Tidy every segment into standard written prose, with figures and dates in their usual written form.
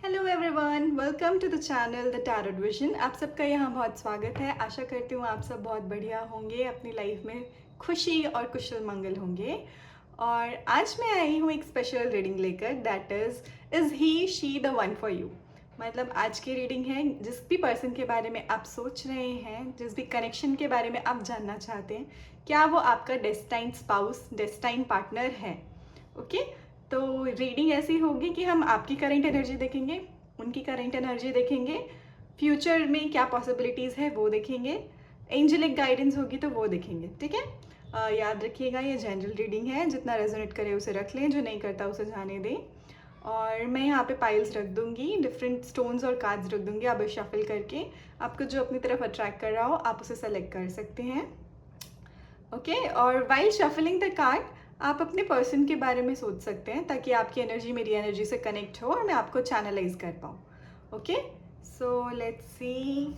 Hello everyone, welcome to the channel the tarot vision. आप सबका यहाँ बहुत स्वागत है। आशा करती हूँ आप सब बहुत बढ़िया होंगे, अपनी लाइफ में खुशी और कुशल मंगल होंगे। और आज मैं आई हूँ एक स्पेशल रीडिंग लेकर, that is he she the one for you. मतलब आज की रीडिंग है जिस भी पर्सन के बारे में आप सोच रहे हैं, जिस भी कनेक्शन के बारे में आप जानना चाहते हैं, क्या वो आपका डेस्टाइन स्पाउस, डेस्टाइन पार्टनर है। ओके, तो रीडिंग ऐसी होगी कि हम आपकी करंट एनर्जी देखेंगे, उनकी करंट एनर्जी देखेंगे, फ्यूचर में क्या पॉसिबिलिटीज़ है वो देखेंगे, एंजेलिक गाइडेंस होगी तो वो देखेंगे। ठीक है, याद रखिएगा ये जनरल रीडिंग है, जितना रेजोनेट करे उसे रख लें, जो नहीं करता उसे जाने दें। और मैं यहाँ पे पाइल्स रख दूँगी, डिफरेंट स्टोन्स और कार्ड्स रख दूँगी। आप शफल करके आपको जो अपनी तरफ अट्रैक्ट कर रहा हो आप उसे सेलेक्ट कर सकते हैं। ओके, और वाइल शफलिंग द कार्ड आप अपने पर्सन के बारे में सोच सकते हैं ताकि आपकी एनर्जी मेरी एनर्जी से कनेक्ट हो और मैं आपको चैनलाइज कर पाऊँ। Okay, so let's C.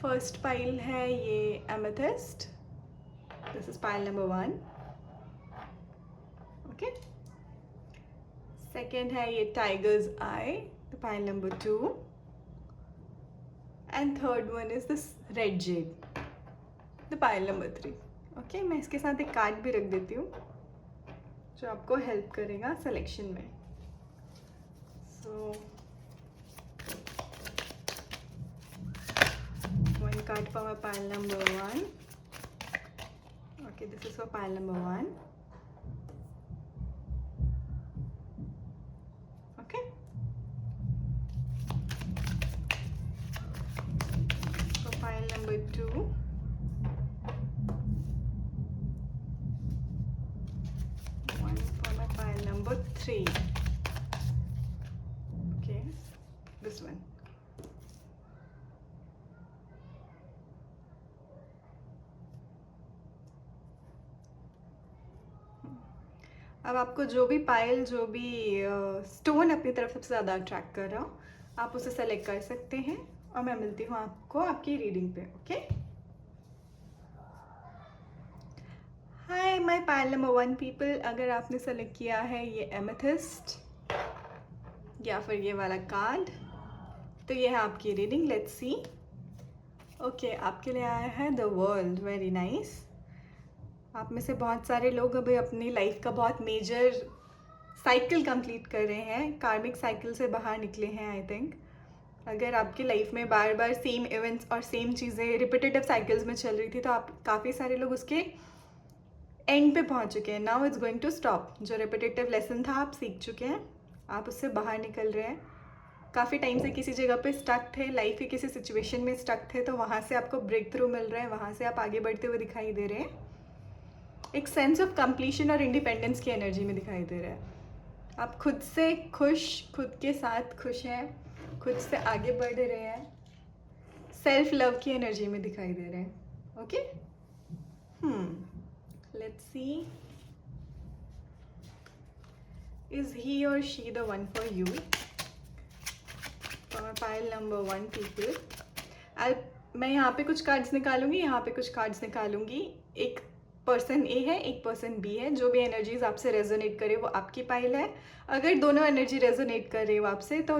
First pile है ये amethyst, this is pile number 1। Okay, second है ये tigers I, the pile number 2। And third one is this red Z, the pile number 3। Okay, मैं इसके साथ एक कार्ड भी रख देती हूँ जो आपको हेल्प करेगा सिलेक्शन में। So one card for my pile number 1। Okay, this is for pile number 1। Okay, for pile number 2। One for my pile number 3. Okay, this one. अब आपको जो भी पाइल, जो भी स्टोन अपनी तरफ सबसे ज़्यादा अट्रैक्ट कर रहा हो, आप उसे सेलेक्ट कर सकते हैं। और मैं मिलती हूँ आपको आपकी रीडिंग पे। Okay, hi my pile number 1 people, अगर आपने सेलेक्ट किया है ये एमेथिस्ट या फिर ये वाला कार्ड, तो ये है आपकी रीडिंग। Let's see. ओके, आपके लिए आया है द वर्ल्ड। Very nice. आप में से बहुत सारे लोग अभी अपनी लाइफ का बहुत मेजर साइकिल कंप्लीट कर रहे हैं, कार्मिक साइकिल से बाहर निकले हैं आई थिंक। अगर आपकी लाइफ में बार बार सेम इवेंट्स और सेम चीज़ें रिपीटेटिव साइकिल्स में चल रही थी, तो आप काफ़ी सारे लोग उसके एंड पे पहुंच चुके हैं। Now it's going to stop. जो रिपीटेटिव लेसन था आप सीख चुके हैं, आप उससे बाहर निकल रहे हैं। काफ़ी टाइम से किसी जगह पे स्टक थे, लाइफ के किसी सिचुएशन में स्टक थे, तो वहाँ से आपको ब्रेक थ्रू मिल रहा है, वहाँ से आप आगे बढ़ते हुए दिखाई दे रहे हैं। एक सेंस ऑफ कंप्लीशन और इंडिपेंडेंस की एनर्जी में दिखाई दे रहा है। आप खुद से खुश, खुद के साथ खुश हैं, खुद से आगे बढ़ रहे हैं, सेल्फ लव की एनर्जी में दिखाई दे रहे हैं। Okay, let's see, is he or she the one for you? For pile number 1 people, मैं यहाँ पे कुछ कार्ड्स निकालूंगी, यहाँ पे कुछ कार्ड्स निकालूंगी। एक पर्सन ए है, एक पर्सन बी है। जो भी एनर्जीज आपसे रेजोनेट करे वो आपकी पाइल है। अगर दोनों एनर्जी रेजोनेट कर रही हो आपसे, तो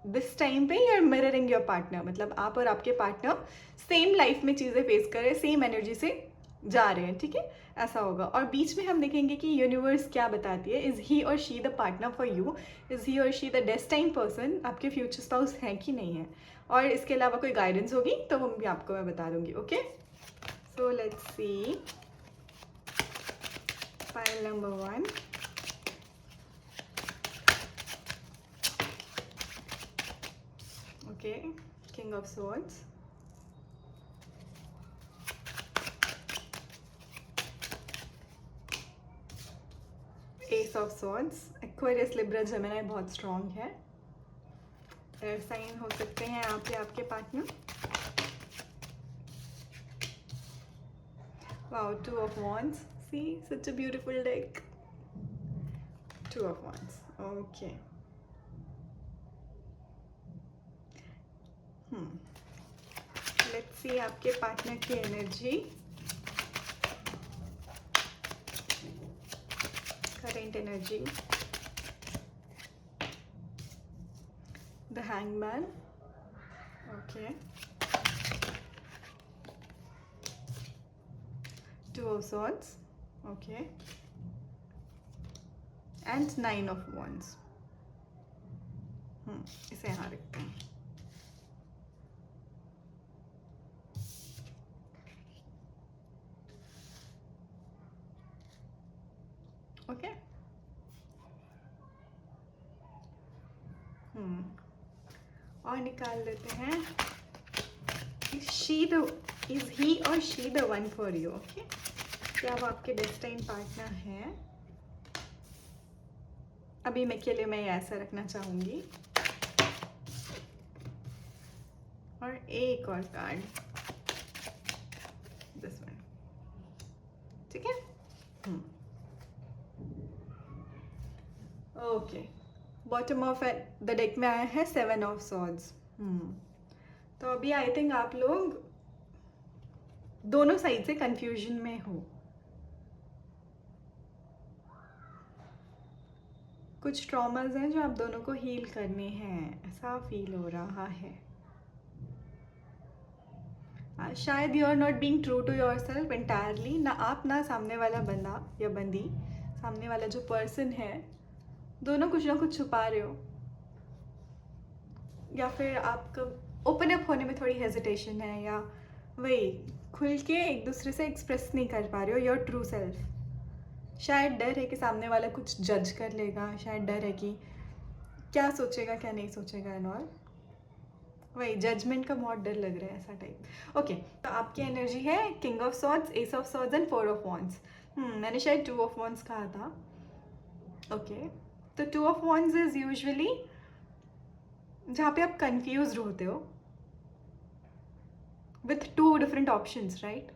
दिस टाइम पे you are mirroring your partner. मतलब आप और आपके पार्टनर सेम लाइफ में चीज़ें फेस कर रहे हैं, सेम एनर्जी से जा रहे हैं। ठीक है, ऐसा होगा। और बीच में हम देखेंगे कि यूनिवर्स क्या बताती है। Is he or she the partner for you? Is he or she the destine person? आपके फ्यूचर स्पाउस हैं कि नहीं है? और इसके अलावा कोई गाइडेंस होगी तो वो भी आपको मैं बता दूंगी। Okay, so let's C pile number 1. Okay, King of Swords. Ace of Swords. Aquarius, Libra, Gemini बहुत स्ट्रॉन्ग है। एयर साइन हो सकते हैं आप या आपके partner. Wow, Two of Wands. See, such a beautiful deck. Two of Wands. Okay. Let's see आपके partner की energy, current energy. The Hangman. Okay. Two of Swords. Okay. And Nine of Wands. इसे यहाँ रखते हैं. Okay. और निकाल लेते हैं. Is he or she the one for you? Okay. क्या वो आपके डेस्टाइन पार्टनर है? अभी मैं के लिए मैं ऐसा रखना चाहूंगी. और एक और कार्ड, दिस वन. ठीक है. Okay. Bottom of the deck में आया है 7 ऑफ सॉर्ड्स. तो अभी आई थिंक आप लोग दोनों साइड से कंफ्यूजन में हो. कुछ ट्रॉमास हैं जो आप दोनों को हील करने हैं, ऐसा फील हो रहा है. शायद you are not being true to your self entirely. ना आप ना सामने वाला बंदा या बंदी, सामने वाला जो पर्सन है, दोनों कुछ ना कुछ छुपा रहे हो. या फिर आपका ओपन अप होने में थोड़ी हेजिटेशन है, या वही खुल के एक दूसरे से एक्सप्रेस नहीं कर पा रहे हो योर ट्रू सेल्फ. शायद डर है कि सामने वाला कुछ जज कर लेगा. शायद डर है कि क्या सोचेगा क्या नहीं सोचेगा एंड ऑल. वही जजमेंट का बहुत डर लग रहा है, ऐसा टाइप. ओके. तो आपकी एनर्जी है king of swords, S of swords and 4 of wands. मैंने शायद 2 ऑफ वॉन्ड्स कहा था. ओके. तो 2 ऑफ वॉन्ड्स इज यूजुअली जहाँ पे आप कंफ्यूज होते हो with 2 different options, right?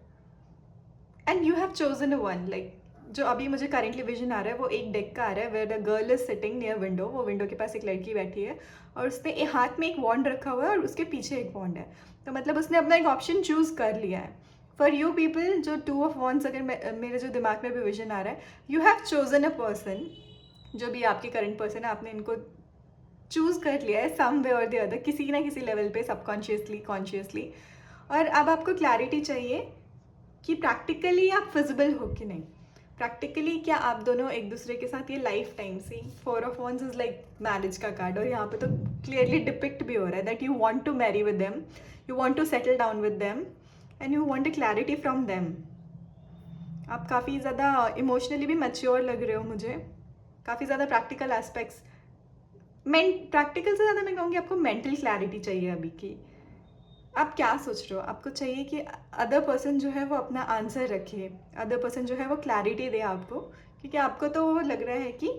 And you have chosen a one. Like जो अभी मुझे करेंटली विजन आ रहा है वो एक डेक का आ रहा है, where the girl is sitting near window. वो विंडो के पास एक लड़की बैठी है और उसने एक हाथ में एक वॉन्ड रखा हुआ है और उसके पीछे एक वॉन्ड है. तो मतलब उसने अपना एक ऑप्शन चूज कर लिया है. फॉर यू पीपल जो 2 ऑफ वॉन्ड्स, अगर मेरे जो दिमाग में भी विजन आ रहा है, you have chosen a person. जो भी आपके करंट पर्सन है, आपने इनको चूज कर लिया है सम वे और द अदर, किसी ना किसी लेवल पे, सबकॉन्शियसली, कॉन्शियसली. और अब आपको क्लैरिटी चाहिए कि प्रैक्टिकली आप फिजिबल हो कि नहीं. प्रैक्टिकली क्या आप दोनों एक दूसरे के साथ ये लाइफ टाइम से. 4 of wands is like marriage का कार्ड, और यहाँ पे तो क्लियरली डिपिक्ट भी हो रहा है that you want to marry with them, you want to settle down with them and you want a clarity from them. आप काफ़ी ज़्यादा इमोशनली भी मैच्योर लग रहे हो मुझे. काफ़ी ज़्यादा प्रैक्टिकल एस्पेक्ट्स, प्रैक्टिकल से ज़्यादा मैं कहूँगी आपको मेंटल क्लैरिटी चाहिए अभी की. आप क्या सोच रहे हो. आपको चाहिए कि अदर पर्सन जो है वो अपना आंसर रखे, अदर पर्सन जो है वो क्लैरिटी दे आपको. क्योंकि आपको तो लग रहा है कि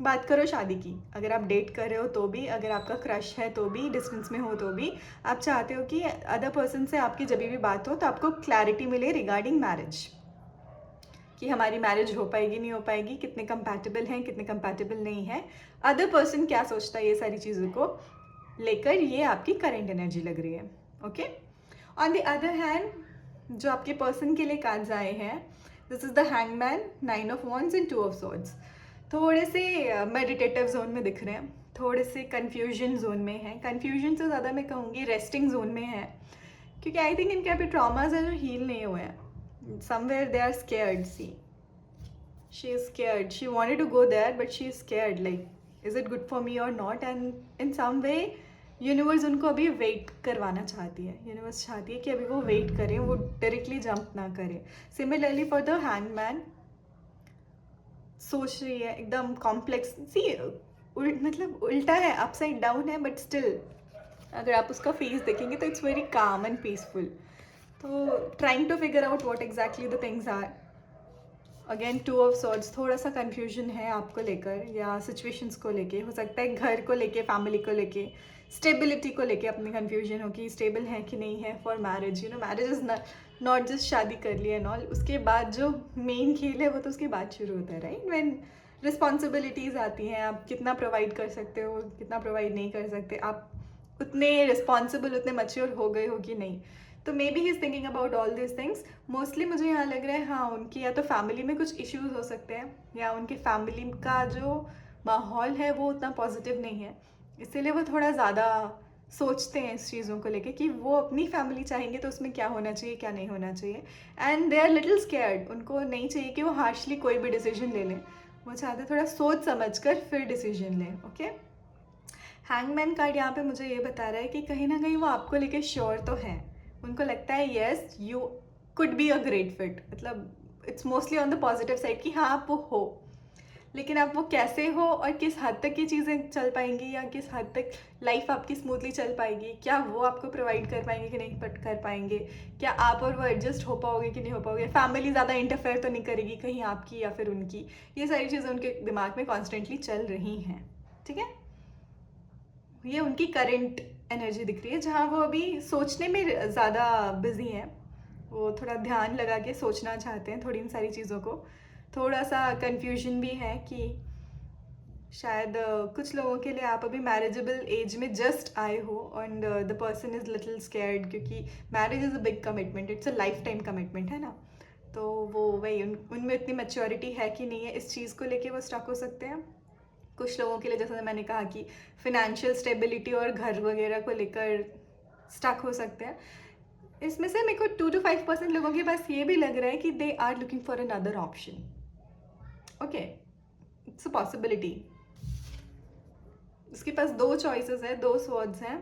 बात करो शादी की, अगर आप डेट कर रहे हो तो भी, अगर आपका क्रश है तो भी, डिस्टेंस में हो तो भी, आप चाहते हो कि अदर पर्सन से आपकी जब भी बात हो तो आपको क्लैरिटी मिले रिगार्डिंग मैरिज, कि हमारी मैरिज हो पाएगी नहीं हो पाएगी, कितने कंपैटिबल हैं कितने कंपैटिबल नहीं है, अदर पर्सन क्या सोचता है, ये सारी चीज़ों को लेकर ये आपकी करेंट एनर्जी लग रही है. Okay. On the other hand जो आपके पर्सन के लिए कार्ड्स आए हैं, this is the hangman, 9 of wands and 2 of swords. थोड़े से मेडिटेटिव जोन में दिख रहे हैं, थोड़े से कन्फ्यूजन जोन में हैं. कन्फ्यूजन से ज़्यादा मैं कहूँगी रेस्टिंग जोन में है, क्योंकि आई थिंक इनके अभी ट्रॉमाज हैं जो हील नहीं हुए हैं. Somewhere they are scared. She is scared, she wanted to go there but she is scared, like is it good for me or not. And in some way universe उनको अभी wait करवाना चाहती है. Universe चाहती है कि अभी वो वेट करें, वो डायरेक्टली जंप ना करें. सिमिलरली फॉर द हैंगमैन, सोच रही है एकदम कॉम्प्लेक्स. मतलब उल्टा है, अपसाइड डाउन है, बट स्टिल अगर आप उसका फेस देखेंगे तो it's very calm and peaceful. तो trying to figure out what exactly the things are. Again 2 of swords, थोड़ा सा कन्फ्यूजन है आपको लेकर, या सिचुएशंस को लेके. हो सकता है घर को लेके, फैमिली को लेके, स्टेबिलिटी को लेके अपनी कन्फ्यूजन हो कि स्टेबल है कि नहीं है for marriage. You know, marriage is not just शादी कर लिया एंड ऑल. उसके बाद जो मेन खेल है वो तो उसके बाद शुरू होता है, राइट. व्हेन रिस्पॉन्सिबिलिटीज़ आती हैं, आप कितना प्रोवाइड कर सकते हो, कितना प्रोवाइड नहीं कर सकते, आप उतने रिस्पॉन्सिबल, उतने मैच्योर हो गए हो कि नहीं. तो may be he is thinking about all this things. Mostly मुझे यहाँ लग रहा है हाँ उनकी या तो फैमिली में कुछ इश्यूज हो सकते हैं, या उनकी फैमिली का जो माहौल है वो उतना पॉजिटिव नहीं है, इसीलिए वो थोड़ा ज़्यादा सोचते हैं इस चीज़ों को लेके कि वो अपनी फैमिली चाहेंगे तो उसमें क्या होना चाहिए क्या नहीं होना चाहिए। And they are little scared, उनको नहीं चाहिए कि वो हार्शली कोई भी डिसीजन ले लें, वो चाहते थोड़ा सोच समझ कर फिर डिसीजन लें। ओके, हैंगमैन कार्ड यहाँ पे मुझे ये बता रहा है कि कहीं ना कहीं वो आपको लेके श्योर तो हैं, उनको लगता है yes you could be a great fit, मतलब it's mostly on the positive side कि हाँ आप वो हो, लेकिन आप वो कैसे हो और किस हद तक ये चीज़ें चल पाएंगी या किस हद तक लाइफ आपकी स्मूथली चल पाएगी, क्या वो आपको प्रोवाइड कर पाएंगे कि नहीं कर पाएंगे, क्या आप और वो एडजस्ट हो पाओगे कि नहीं हो पाओगे, फैमिली ज़्यादा इंटरफेयर तो नहीं करेगी कहीं आपकी या फिर उनकी, ये सारी चीज़ें उनके दिमाग में कॉन्स्टेंटली चल रही हैं। ठीक है, ये उनकी करंट एनर्जी दिख रही है जहाँ वो अभी सोचने में ज़्यादा बिजी हैं, वो थोड़ा ध्यान लगा के सोचना चाहते हैं थोड़ी इन सारी चीज़ों को। थोड़ा सा कन्फ्यूजन भी है कि शायद कुछ लोगों के लिए आप अभी मैरिजेबल एज में जस्ट आए हो and the person is little scared, क्योंकि marriage is a big commitment, it's a lifetime commitment है ना, तो वो वही उनमें इतनी मैच्योरिटी है कि नहीं है, इस चीज़ को लेके वो स्टक हो सकते हैं। कुछ लोगों के लिए जैसा मैंने कहा कि फिनेंशियल स्टेबिलिटी और घर वगैरह को लेकर स्टक हो सकते हैं। इसमें से मेरे को 2 to 5% लोगों के पास ये भी लग रहा है कि they are looking for another option. Okay, it's a possibility. इसके पास 2 चॉइसेस है, 2 स्वर्ड्स हैं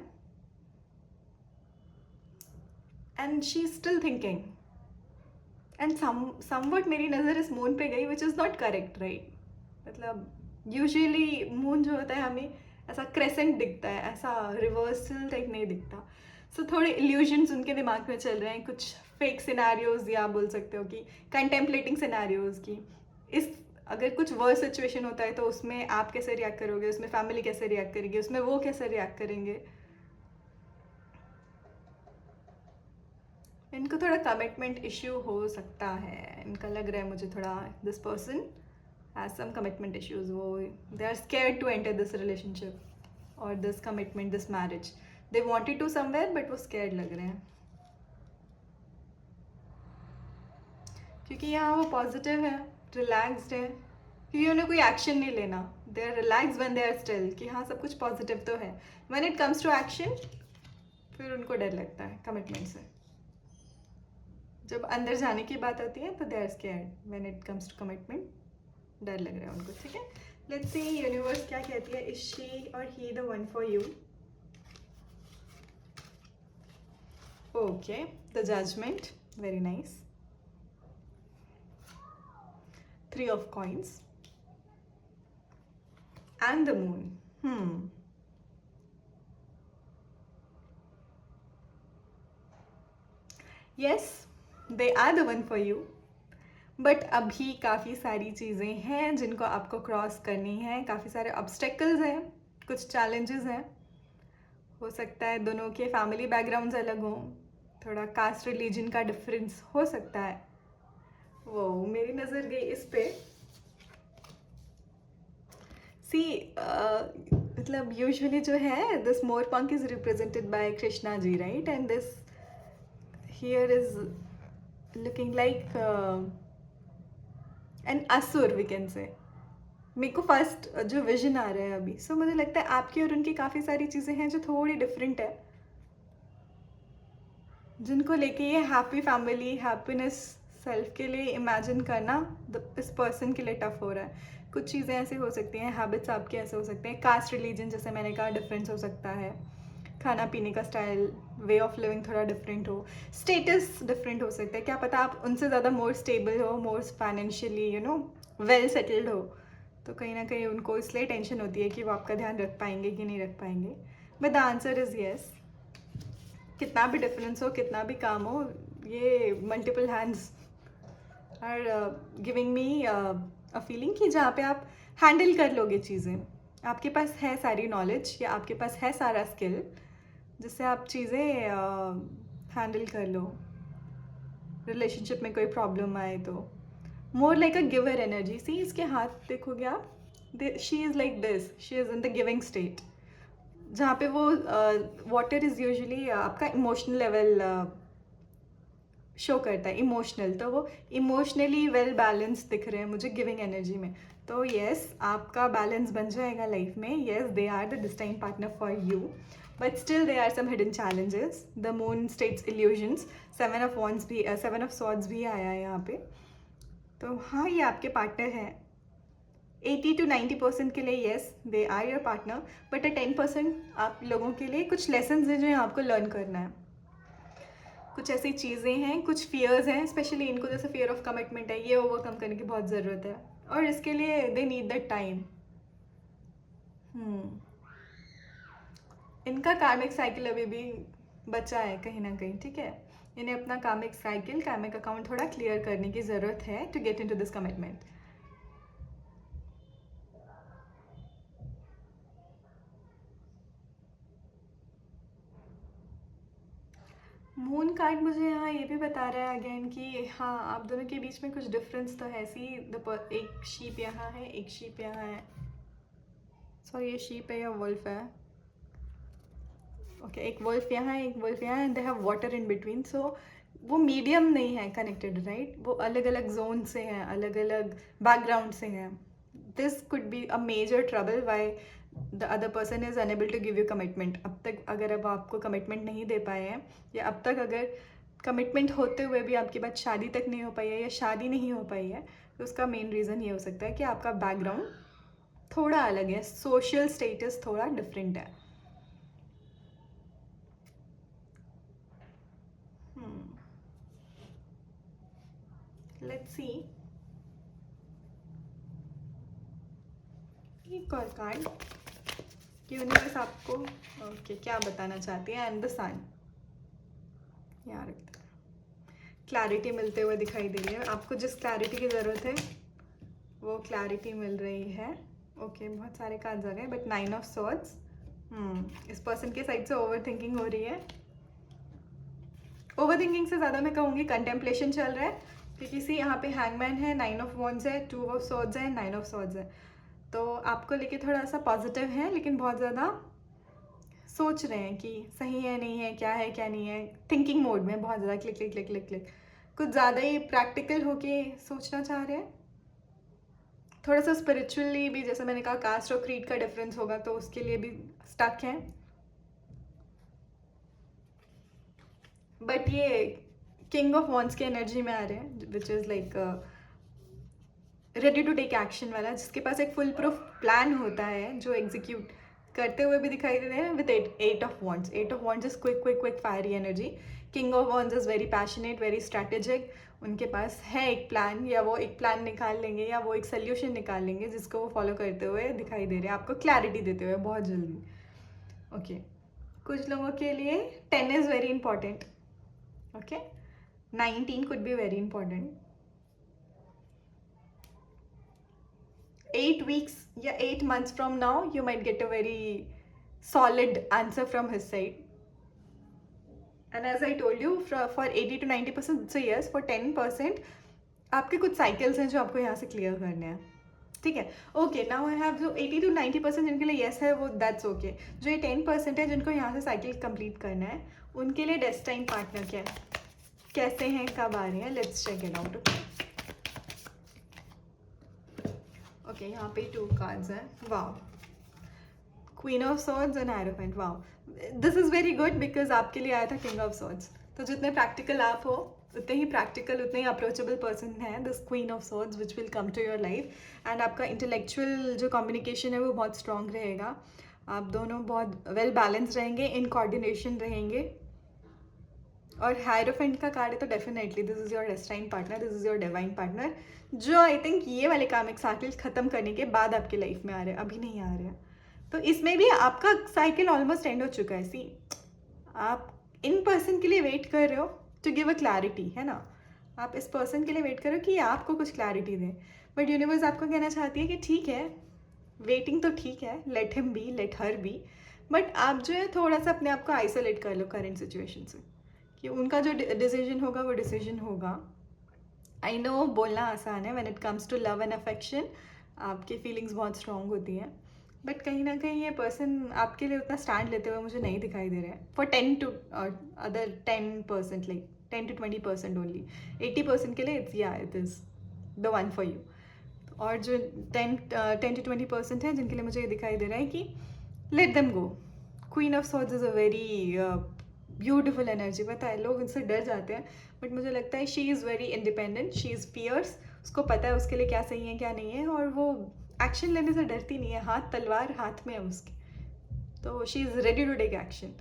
and she is still thinking and somewhat मेरी नज़र इस मून पे गई which is not correct right. मतलब यूजुअली मून जो होता है हमें ऐसा क्रेसेंट दिखता है, ऐसा रिवर्सल टाइप नहीं दिखता। सो थोड़े इल्यूजन्स उनके दिमाग में चल रहे हैं, कुछ फेक सिनेरियोज या बोल सकते हो कि कंटेम्पलेटिंग सिनेरियोज की इस अगर कुछ वर्स सिचुएशन होता है तो उसमें आप कैसे रिएक्ट करोगे, उसमें फैमिली कैसे रिएक्ट करेगी, उसमें वो कैसे रिएक्ट करेंगे। इनको थोड़ा कमिटमेंट इश्यू हो सकता है, इनका लग रहा है मुझे थोड़ा this person has some commitment issues, वो they are scared to enter this relationship और this commitment this marriage, they wanted to somewhere but वो स्केयर्ड लग रहे हैं, क्योंकि यहाँ वो पॉजिटिव है, रिलैक्सड है, क्योंकि उन्हें कोई एक्शन नहीं लेना, they are relax when they are still कि हाँ सब कुछ पॉजिटिव तो है। When it comes to action फिर उनको डर लगता है कमिटमेंट से, जब अंदर जाने की बात आती है तो they are scared when it comes to commitment, डर लग रहा है उनको। ठीक है, लेट्स सी यूनिवर्स क्या कहती है, is she or he the one for you. Okay, the judgement, very nice, 3 of coins and the moon. Yes, they are the one for you, but अभी काफ़ी सारी चीज़ें हैं जिनको आपको क्रॉस करनी है, काफ़ी सारे ऑब्स्टेकल्स हैं, कुछ चैलेंजेस हैं, हो सकता है दोनों के फैमिली बैकग्राउंड्स अलग हों, थोड़ा कास्ट रिलीजन का डिफरेंस हो सकता है। वो मेरी नज़र गई इस पे, सी मतलब यूजुअली जो है दिस मोर पंक is represented by Krishna ji right, and this here is looking like an asur we can say. मेरे को फर्स्ट जो विजन आ रहा है अभी, सो मुझे लगता है आपकी और उनकी काफ़ी सारी चीज़ें हैं जो थोड़ी डिफरेंट है, जिनको लेके ये हैप्पी फैमिली हैप्पीनेस सेल्फ के लिए इमेजिन करना इस पर्सन के लिए टफ हो रहा है। कुछ चीज़ें ऐसे हो सकती हैं, हैबिट्स आपके ऐसे हो सकते हैं, कास्ट रिलीजन जैसे मैंने कहा डिफरेंस हो सकता है, खाना पीने का स्टाइल वे ऑफ लिविंग थोड़ा डिफरेंट हो, स्टेटस डिफरेंट हो सकता है, क्या पता आप उनसे ज़्यादा मोर स्टेबल हो, more financially you know well settled हो, तो कहीं ना कहीं उनको इसलिए टेंशन होती है कि वो आपका ध्यान रख पाएंगे कि नहीं रख पाएंगे। But the answer is yes, कितना भी डिफरेंस हो, कितना भी काम हो, ये multiple hands are giving me a feeling कि जहाँ पे आप हैंडल कर लोगे चीज़ें, आपके पास है सारी नॉलेज या आपके पास है सारा स्किल जिससे आप चीज़ें हैंडल कर लो। रिलेशनशिप में कोई प्रॉब्लम आए तो more like a giver energy, see इसके हाथ देखोगे आप, she is like this, she is in the giving state, जहाँ पे वो वाटर इज़ यूजुअली आपका इमोशनल लेवल शो करता है, इमोशनल, तो वो इमोशनली वेल बैलेंस दिख रहे हैं मुझे गिविंग एनर्जी में। तो येस, आपका बैलेंस बन जाएगा लाइफ में। Yes, they are the destine partner for you, but still they are some hidden challenges. The moon states illusions, 7 of wands भी, 7 ऑफ सॉर्ड्स भी आया है यहाँ पे। तो हाँ, ये आपके पार्टनर हैं। 80 to 90% के लिए yes, they are your partner, but 10% आप लोगों के लिए कुछ लेसन्स हैं जो आपको लर्न करना है। कुछ ऐसी चीज़ें हैं, कुछ फियर्स हैं, स्पेशली इनको, जैसे फियर ऑफ कमिटमेंट है, ये ओवरकम करने की बहुत ज़रूरत है, और इसके लिए दे नीड द टाइम। इनका कार्मिक साइकिल अभी भी बचा है कहीं ना कहीं, ठीक है। इन्हें अपना कार्मिक साइकिल, कार्मिक अकाउंट थोड़ा क्लियर करने की ज़रूरत है to get into this commitment. Moon card मुझे यहाँ ये भी बता रहा है अगेन कि हाँ, आप दोनों के बीच में कुछ डिफरेंस तो है। सी एक शीप यहाँ है, एक शीप यहाँ है। सॉरी, ये शीप है या वुल्फ है? ओके, एक वुल्फ यहाँ है, एक वुल्फ यहाँ है, and they have water in between. So वो मीडियम नहीं है कनेक्टेड, राइट? वो अलग अलग जोन से हैं, अलग अलग बैकग्राउंड से हैं। This could be a major trouble why the other person is unable to give you commitment. अब तक अगर अब आपको कमिटमेंट नहीं दे पाए हैं, या अब तक अगर कमिटमेंट होते हुए भी आपकी बात शादी तक नहीं हो पाई है, या शादी नहीं हो पाई है, तो उसका मेन रीज़न ये हो सकता है कि आपका बैकग्राउंड थोड़ा अलग है, सोशल स्टेटस थोड़ा डिफरेंट है। लेट्स सी, एक और कार्ड कि यूनिवर्स आपको ओके क्या बताना चाहती है। एंड द सन, यार क्लैरिटी मिलते हुए दिखाई दे रही है। आपको जिस क्लैरिटी की ज़रूरत है वो क्लैरिटी मिल रही है। ओके, बहुत सारे कार्ड्स आ गए, बट 9 ऑफ सॉर्ड्स। इस पर्सन के साइड से ओवर थिंकिंग हो रही है। ओवर थिंकिंग से ज़्यादा मैं कहूँगी कंटेम्पलेशन चल रहा है, क्योंकि सी यहाँ पे हैंगमैन है, 9 ऑफ वॉन्ड्स है, 2 ऑफ सॉर्ड्स है, 9 ऑफ सॉर्ड्स है। तो आपको लेके थोड़ा सा पॉजिटिव है, लेकिन बहुत ज़्यादा सोच रहे हैं कि सही है नहीं है, क्या है क्या नहीं है, थिंकिंग मोड में बहुत ज़्यादा click click click click click, कुछ ज़्यादा ही प्रैक्टिकल होके सोचना चाह रहे हैं। थोड़ा सा स्पिरिचुअली भी, जैसे मैंने कहा, कास्ट और क्रीड का डिफरेंस होगा, तो उसके लिए भी स्टक है। बट ये किंग ऑफ वॉन्ड्स की एनर्जी में आ रहे हैं, which is like ready to take action वाला, जिसके पास एक फुल प्रूफ प्लान होता है, जो एग्जीक्यूट करते हुए भी दिखाई दे रहे हैं with 8 of wands. 8 of wands is quick quick quick fiery energy. King of wands is very passionate, very strategic. उनके पास है एक प्लान, या वो एक प्लान निकाल लेंगे, या वो एक सोल्यूशन निकाल लेंगे जिसको वो फॉलो करते हुए दिखाई दे रहे हैं, आपको क्लैरिटी देते हुए बहुत जल्दी। ओके, कुछ लोगों के लिए 10 is very important. Okay, 19 could be very important. 8 weeks या 8 months from now, you might get a very solid answer from his side. And as I told you, for 80 to 90% say yes, for 10% आपके कुछ cycles हैं जो आपको यहाँ से clear करने हैं, ठीक है। ओके, नाउ आई हैव जो 80 to 90% जिनके लिए येस है, वो दैट्स ओके। जो ये 10% है जिनको यहाँ से साइकिल कंप्लीट करना है, उनके लिए डेस्टाइन पार्टनर क्या है, कैसे हैं, कब आ रहे हैं, let's check it out. Okay, यहाँ पे 2 कार्ड्स हैं। Wow, queen of swords and hierophant. Wow, this is very good, because आपके लिए आया था किंग ऑफ सॉर्ड्स। तो जितने प्रैक्टिकल आप हो, उतने ही प्रैक्टिकल, उतने ही अप्रोचेबल पर्सन है this queen of swords, which will come to your life. And आपका इंटेलेक्चुअल जो कम्युनिकेशन है वो बहुत स्ट्रॉन्ग रहेगा। आप दोनों बहुत वेल बैलेंस रहेंगे, इन कोऑर्डिनेशन रहेंगे। और हायरोफेंट का कार्ड है, तो definitely this is your destined partner, this is your divine partner, जो आई थिंक ये वाले कार्मिक साइकिल ख़त्म करने के बाद आपके लाइफ में आ रहे हैं, अभी नहीं आ रहे हैं। तो इसमें भी आपका साइकिल ऑलमोस्ट एंड हो चुका है। सी, आप इन पर्सन के लिए वेट कर रहे हो टू गिव अ क्लैरिटी, है ना। आप इस पर्सन के लिए वेट करो कि आपको कुछ क्लैरिटी दें, बट यूनिवर्स आपको कहना चाहती है कि ठीक है, वेटिंग तो ठीक है, let him be, let her be, but आप जो है थोड़ा सा अपने आप को आइसोलेट कर लो करंट सिचुएशन से, कि उनका जो डिसीजन होगा वो डिसीजन होगा। आई नो बोलना आसान है, when it comes to love and affection आपकी फीलिंग्स बहुत स्ट्रॉन्ग होती हैं, बट कहीं ना कहीं ये पर्सन आपके लिए उतना स्टैंड लेते हुए मुझे नहीं दिखाई दे रहे हैं। For 10 to other 10%, like 10 to 20% only. 80% के लिए it is the one for you. और जो 10 to 20% है जिनके लिए मुझे ये दिखाई दे रहा है कि let them go. Queen of swords is a very beautiful energy. पता है लोग इनसे डर जाते हैं, बट मुझे लगता है she is very independent, she is fierce. उसको पता है उसके लिए क्या सही है क्या नहीं है, और वो एक्शन लेने से डरती नहीं है. हाथ तलवार हाथ में है उसके, तो she is ready to take action.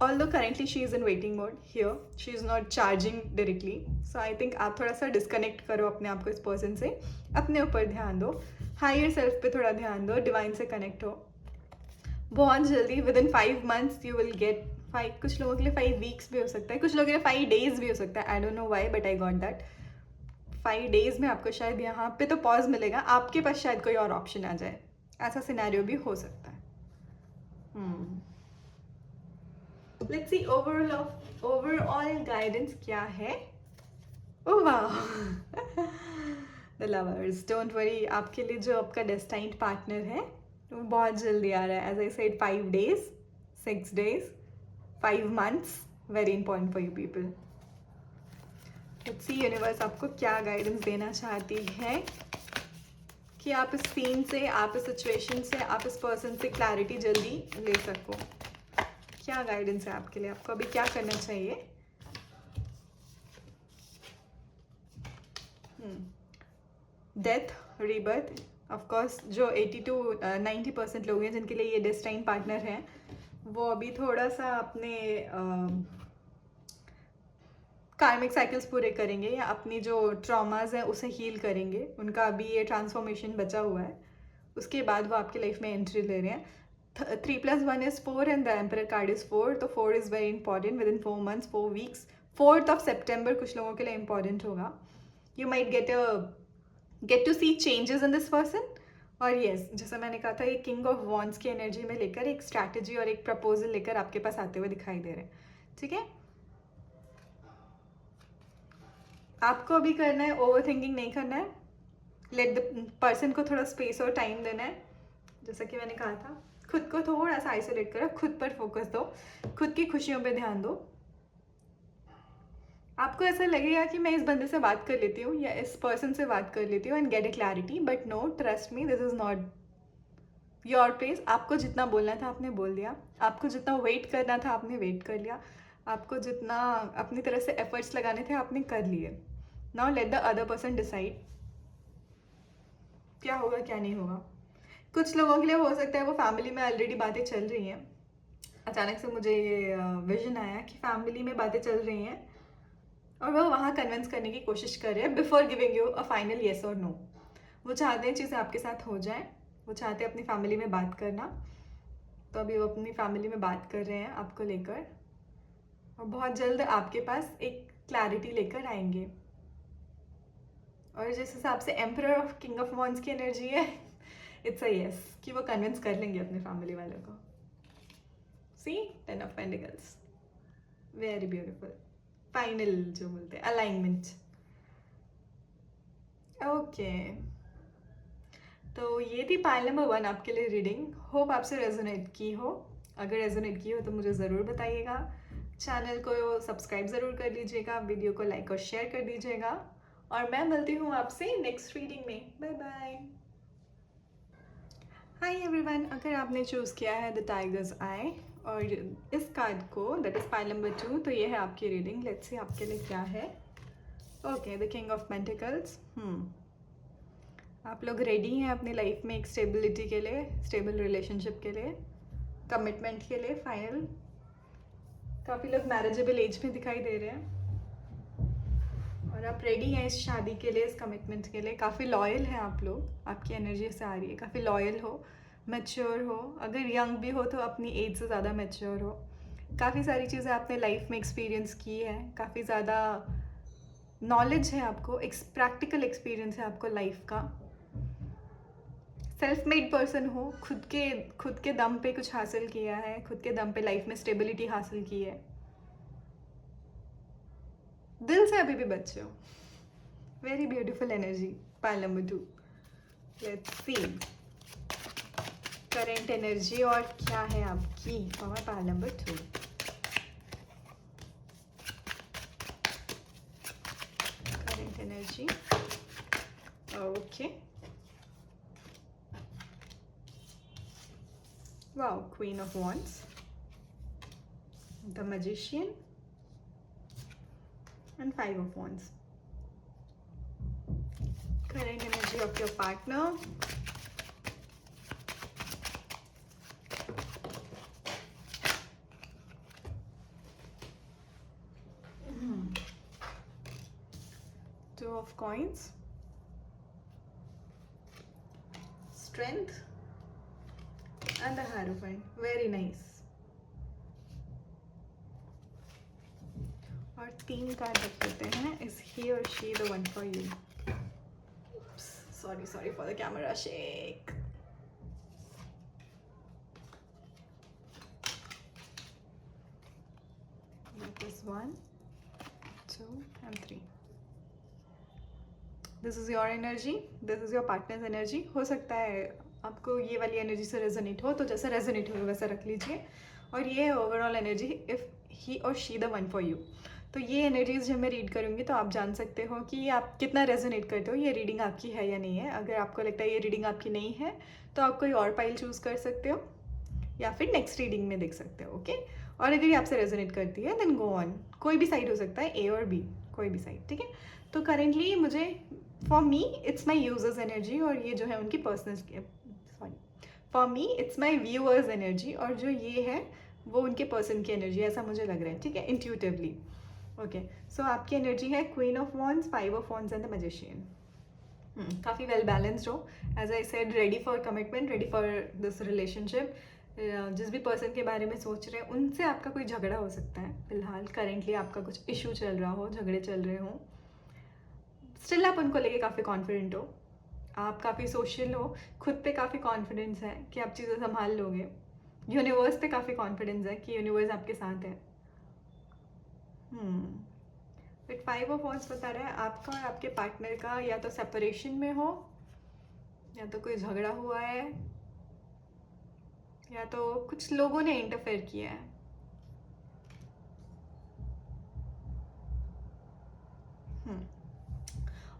Although currently she is in waiting mode here, she is not charging directly. So I think आप थोड़ा सा डिस्कनेक्ट करो अपने आप को इस पर्सन से, अपने ऊपर ध्यान दो, हायर सेल्फ पे थोड़ा ध्यान दो, डिवाइन से कनेक्ट हो. बहुत जल्दी with in 5 months you will get 5. कुछ लोगों के लिए 5 weeks भी हो सकता है, कुछ लोगों के लिए 5 days भी हो सकता है. I don't know why but I got that. 5 days में आपको शायद यहाँ पे तो पॉज मिलेगा, आपके पास शायद कोई और ऑप्शन आ जाए. ऐसा सिनेरियो भी हो सकता है. Let's see overall guidance क्या है. Oh wow. The lovers, don't worry, आपके लिए जो आपका destined partner है वो बहुत जल्दी आ रहा है. As I said, 5 days, 6 days, 5 months, very important for you people. Let's see universe आपको क्या guidance देना चाहती है कि आप इस सीन से, आप इस सिचुएशन से, आप इस पर्सन से क्लैरिटी जल्दी ले सको. क्या गाइडेंस है आपके लिए, आपको अभी क्या करना चाहिए. Death, rebirth. ऑफ कोर्स जो 80 to 90% लोग हैं जिनके लिए ये डेस्टाइन पार्टनर हैं, वो अभी थोड़ा सा अपने कार्मिक साइकिल्स पूरे करेंगे या अपनी जो ट्रॉमाज हैं उसे हील करेंगे. उनका अभी ये ट्रांसफॉर्मेशन बचा हुआ है, उसके बाद वो आपकी लाइफ में एंट्री ले रहे हैं. 3+1 is 4 and the Emperor card is 4. तो 4 is very important. Within 4 months, 4 weeks, 4th of September कुछ लोगों के लिए important होगा. You might get to see changes in this person. और yes, जैसा मैंने कहा था, ये King of Wands की एनर्जी में लेकर एक स्ट्रैटेजी और एक प्रपोजल लेकर आपके पास आते हुए दिखाई दे रहे हैं. ठीक है, आपको अभी करना है, ओवर थिंकिंग नहीं करना है. लेट द पर्सन को थोड़ा स्पेस और टाइम देना है. जैसा कि मैंने कहा था, खुद को थोड़ा सा आइसोलेट करो, खुद पर फोकस दो, खुद की खुशियों पे ध्यान दो. आपको ऐसा लगेगा कि मैं इस बंदे से बात कर लेती हूँ या इस पर्सन से बात कर लेती हूँ and get a clarity, but no, trust me, this is not your place. आपको जितना बोलना था आपने बोल दिया, आपको जितना वेट करना था आपने वेट कर लिया, आपको जितना अपनी तरह से एफर्ट्स लगाने थे आपने कर लिए. Now let the other person decide क्या होगा क्या नहीं होगा. कुछ लोगों के लिए हो सकता है वो फैमिली में ऑलरेडी बातें चल रही हैं. अचानक से मुझे ये विजन आया कि फैमिली में बातें चल रही हैं और वो वहाँ कन्विंस करने की कोशिश कर रहे हैं before giving you a final yes और नो. वो चाहते हैं चीज़ें आपके साथ हो जाएं, वो चाहते हैं अपनी फैमिली में बात करना. तो अभी वो अपनी फैमिली में बात कर रहे हैं आपको लेकर, और बहुत जल्द आपके पास एक क्लैरिटी लेकर आएंगे. और जिस हिसाब से emperor of king of wands की एनर्जी है, इट्स अ यस कि वो कन्विंस कर लेंगे अपने फैमिली वालों को. सी 10 of Pentacles, very beautiful. Final जो बोलते हैं अलाइनमेंट. ओके, तो ये थी पाइल नंबर 1 आपके लिए रीडिंग. होप आपसे रेजोनेट की हो. अगर रेजोनेट की हो तो मुझे ज़रूर बताइएगा. चैनल को सब्सक्राइब ज़रूर कर लीजिएगा, वीडियो को लाइक और शेयर कर दीजिएगा, और मैं मिलती हूँ आपसे नेक्स्ट रीडिंग में. Bye bye. हाय एवरीवन, अगर आपने चूज़ किया है द टाइगर्स आई और इस कार्ड को, दैट इज़ पाइल नंबर 2, तो ये है आपकी रीडिंग. लेट्स सी आपके लिए क्या है. Okay, the king of pentacles. आप लोग रेडी हैं अपनी लाइफ में एक स्टेबिलिटी के लिए, स्टेबल रिलेशनशिप के लिए, कमिटमेंट के लिए. फाइनल, काफ़ी लोग मैरिजेबल एज में दिखाई दे रहे हैं और आप रेडी हैं इस शादी के लिए, इस कमिटमेंट के लिए. काफ़ी लॉयल हैं आप लोग, आपकी एनर्जी से आ रही है. काफ़ी लॉयल हो, मैच्योर हो, अगर यंग भी हो तो अपनी एज से ज़्यादा मैच्योर हो. काफ़ी सारी चीज़ें आपने लाइफ में एक्सपीरियंस की है, काफ़ी ज़्यादा नॉलेज है आपको, प्रैक्टिकल एक्सपीरियंस है आपको लाइफ का. सेल्फ मेड पर्सन हो, खुद के दम पे कुछ हासिल किया है, खुद के दम पे लाइफ में स्टेबिलिटी हासिल की है, दिल से अभी भी बच्चे हो. Very beautiful energy. Pile number 2. Let's see current energy और क्या है आपकी for pile number 2. energy. Okay. Wow, Queen of Wands, the Magician, and Five of Wands. Current energy of your partner. Two of Coins, Strength, and the Hierophant. Very nice. और 3 card रख देते हैं. Is he or she the one for you? Oops, sorry for the camera shake. That is 1, 2, and 3. This is your energy. This is your partner's energy. हो सकता है आपको ये वाली एनर्जी से रेजोनेट हो, तो जैसा रेजोनेट हो वैसा रख लीजिए. और ये है overall energy if he or she the one for you. तो ये एनर्जीज जब मैं रीड करूँगी तो आप जान सकते हो कि आप कितना रेजोनेट करते हो, ये रीडिंग आपकी है या नहीं है. अगर आपको लगता है ये रीडिंग आपकी नहीं है तो आप कोई और पाइल चूज़ कर सकते हो या फिर नेक्स्ट रीडिंग में देख सकते हो. ओके. और अगर ये आपसे रेजोनेट करती है देन गो ऑन. कोई भी साइड हो सकता है, ए और बी, कोई भी साइड. ठीक है. तो करेंटली मुझे for me it's my users energy और ये जो है उनकी personal, sorry, for me it's my viewers energy और जो ये है वो उनके पर्सन की एनर्जी, ऐसा मुझे लग रहा है. ठीक है, इंट्यूटिवली. ओके. सो आपकी एनर्जी है queen of wands, 5 of wands and the magician. काफ़ी वेल बैलेंस्ड हो. As I said, ready for commitment, ready for this relationship. जिस भी पर्सन के बारे में सोच रहे हैं उनसे आपका कोई झगड़ा हो सकता है. फिलहाल करेंटली आपका कुछ इशू चल रहा हो, झगड़े चल रहे हों. स्टिल आप उनको लेके काफ़ी कॉन्फिडेंट हो. आप काफ़ी सोशल हो, खुद पे काफ़ी कॉन्फिडेंस है कि आप चीज़ें संभाल लोगे. यूनिवर्स पे काफ़ी कॉन्फिडेंस है कि यूनिवर्स आपके साथ है. बट 5 ऑफ वॉन्ड्स बता रहा है आपका और आपके पार्टनर का या तो सेपरेशन में हो, या तो कोई झगड़ा हुआ है, या तो कुछ लोगों ने इंटरफेयर किया है.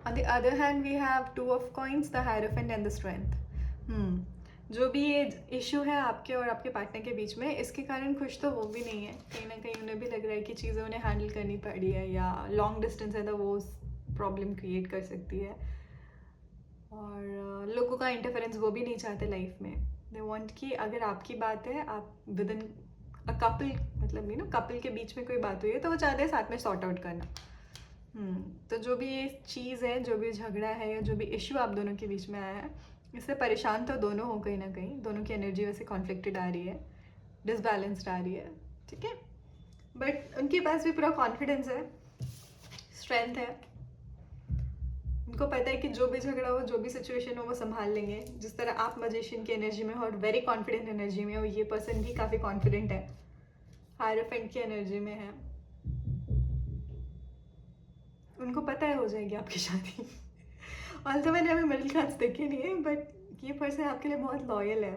On the other hand, we have 2 of coins, the Hierophant and the Strength. जो भी ये इशू है आपके और आपके पार्टनर के बीच में, इसके कारण खुश तो वो भी नहीं है. कहीं ना कहीं उन्हें भी लग रहा है कि चीज़ें उन्हें हैंडल करनी पड़ी है, या लॉन्ग डिस्टेंस है तो वो प्रॉब्लम क्रिएट कर सकती है. और लोगों का इंटरफेरेंस वो भी नहीं चाहते लाइफ में. दे वांट कि अगर आपकी बात है, आप विद इन अ कपल, मतलब यू नो कपल के बीच में कोई बात हुई है तो वो चाहते हैं साथ में सॉर्ट आउट करना. तो जो भी ये चीज़ है, जो भी झगड़ा है या जो भी इशू आप दोनों के बीच में आया है, इससे परेशान तो दोनों हो कहीं ना कहीं. दोनों की एनर्जी वैसे कॉन्फ्लिक्टेड आ रही है, डिसबैलेंस्ड आ रही है. ठीक है. बट उनके पास भी पूरा कॉन्फिडेंस है, स्ट्रेंथ है. उनको पता है कि जो भी झगड़ा हो, जो भी सिचुएशन हो, वो संभाल लेंगे. जिस तरह आप मैजिशियन की एनर्जी में हो और वेरी कॉन्फिडेंट एनर्जी में हो, ये पर्सन भी काफ़ी कॉन्फिडेंट है, हायरोफेंट की एनर्जी में है. उनको पता है हो जाएगी आपकी शादी. ऑल तो मैंने अभी मिडिल क्लास देखे नहीं है, बट ये पर्सन आपके लिए बहुत लॉयल है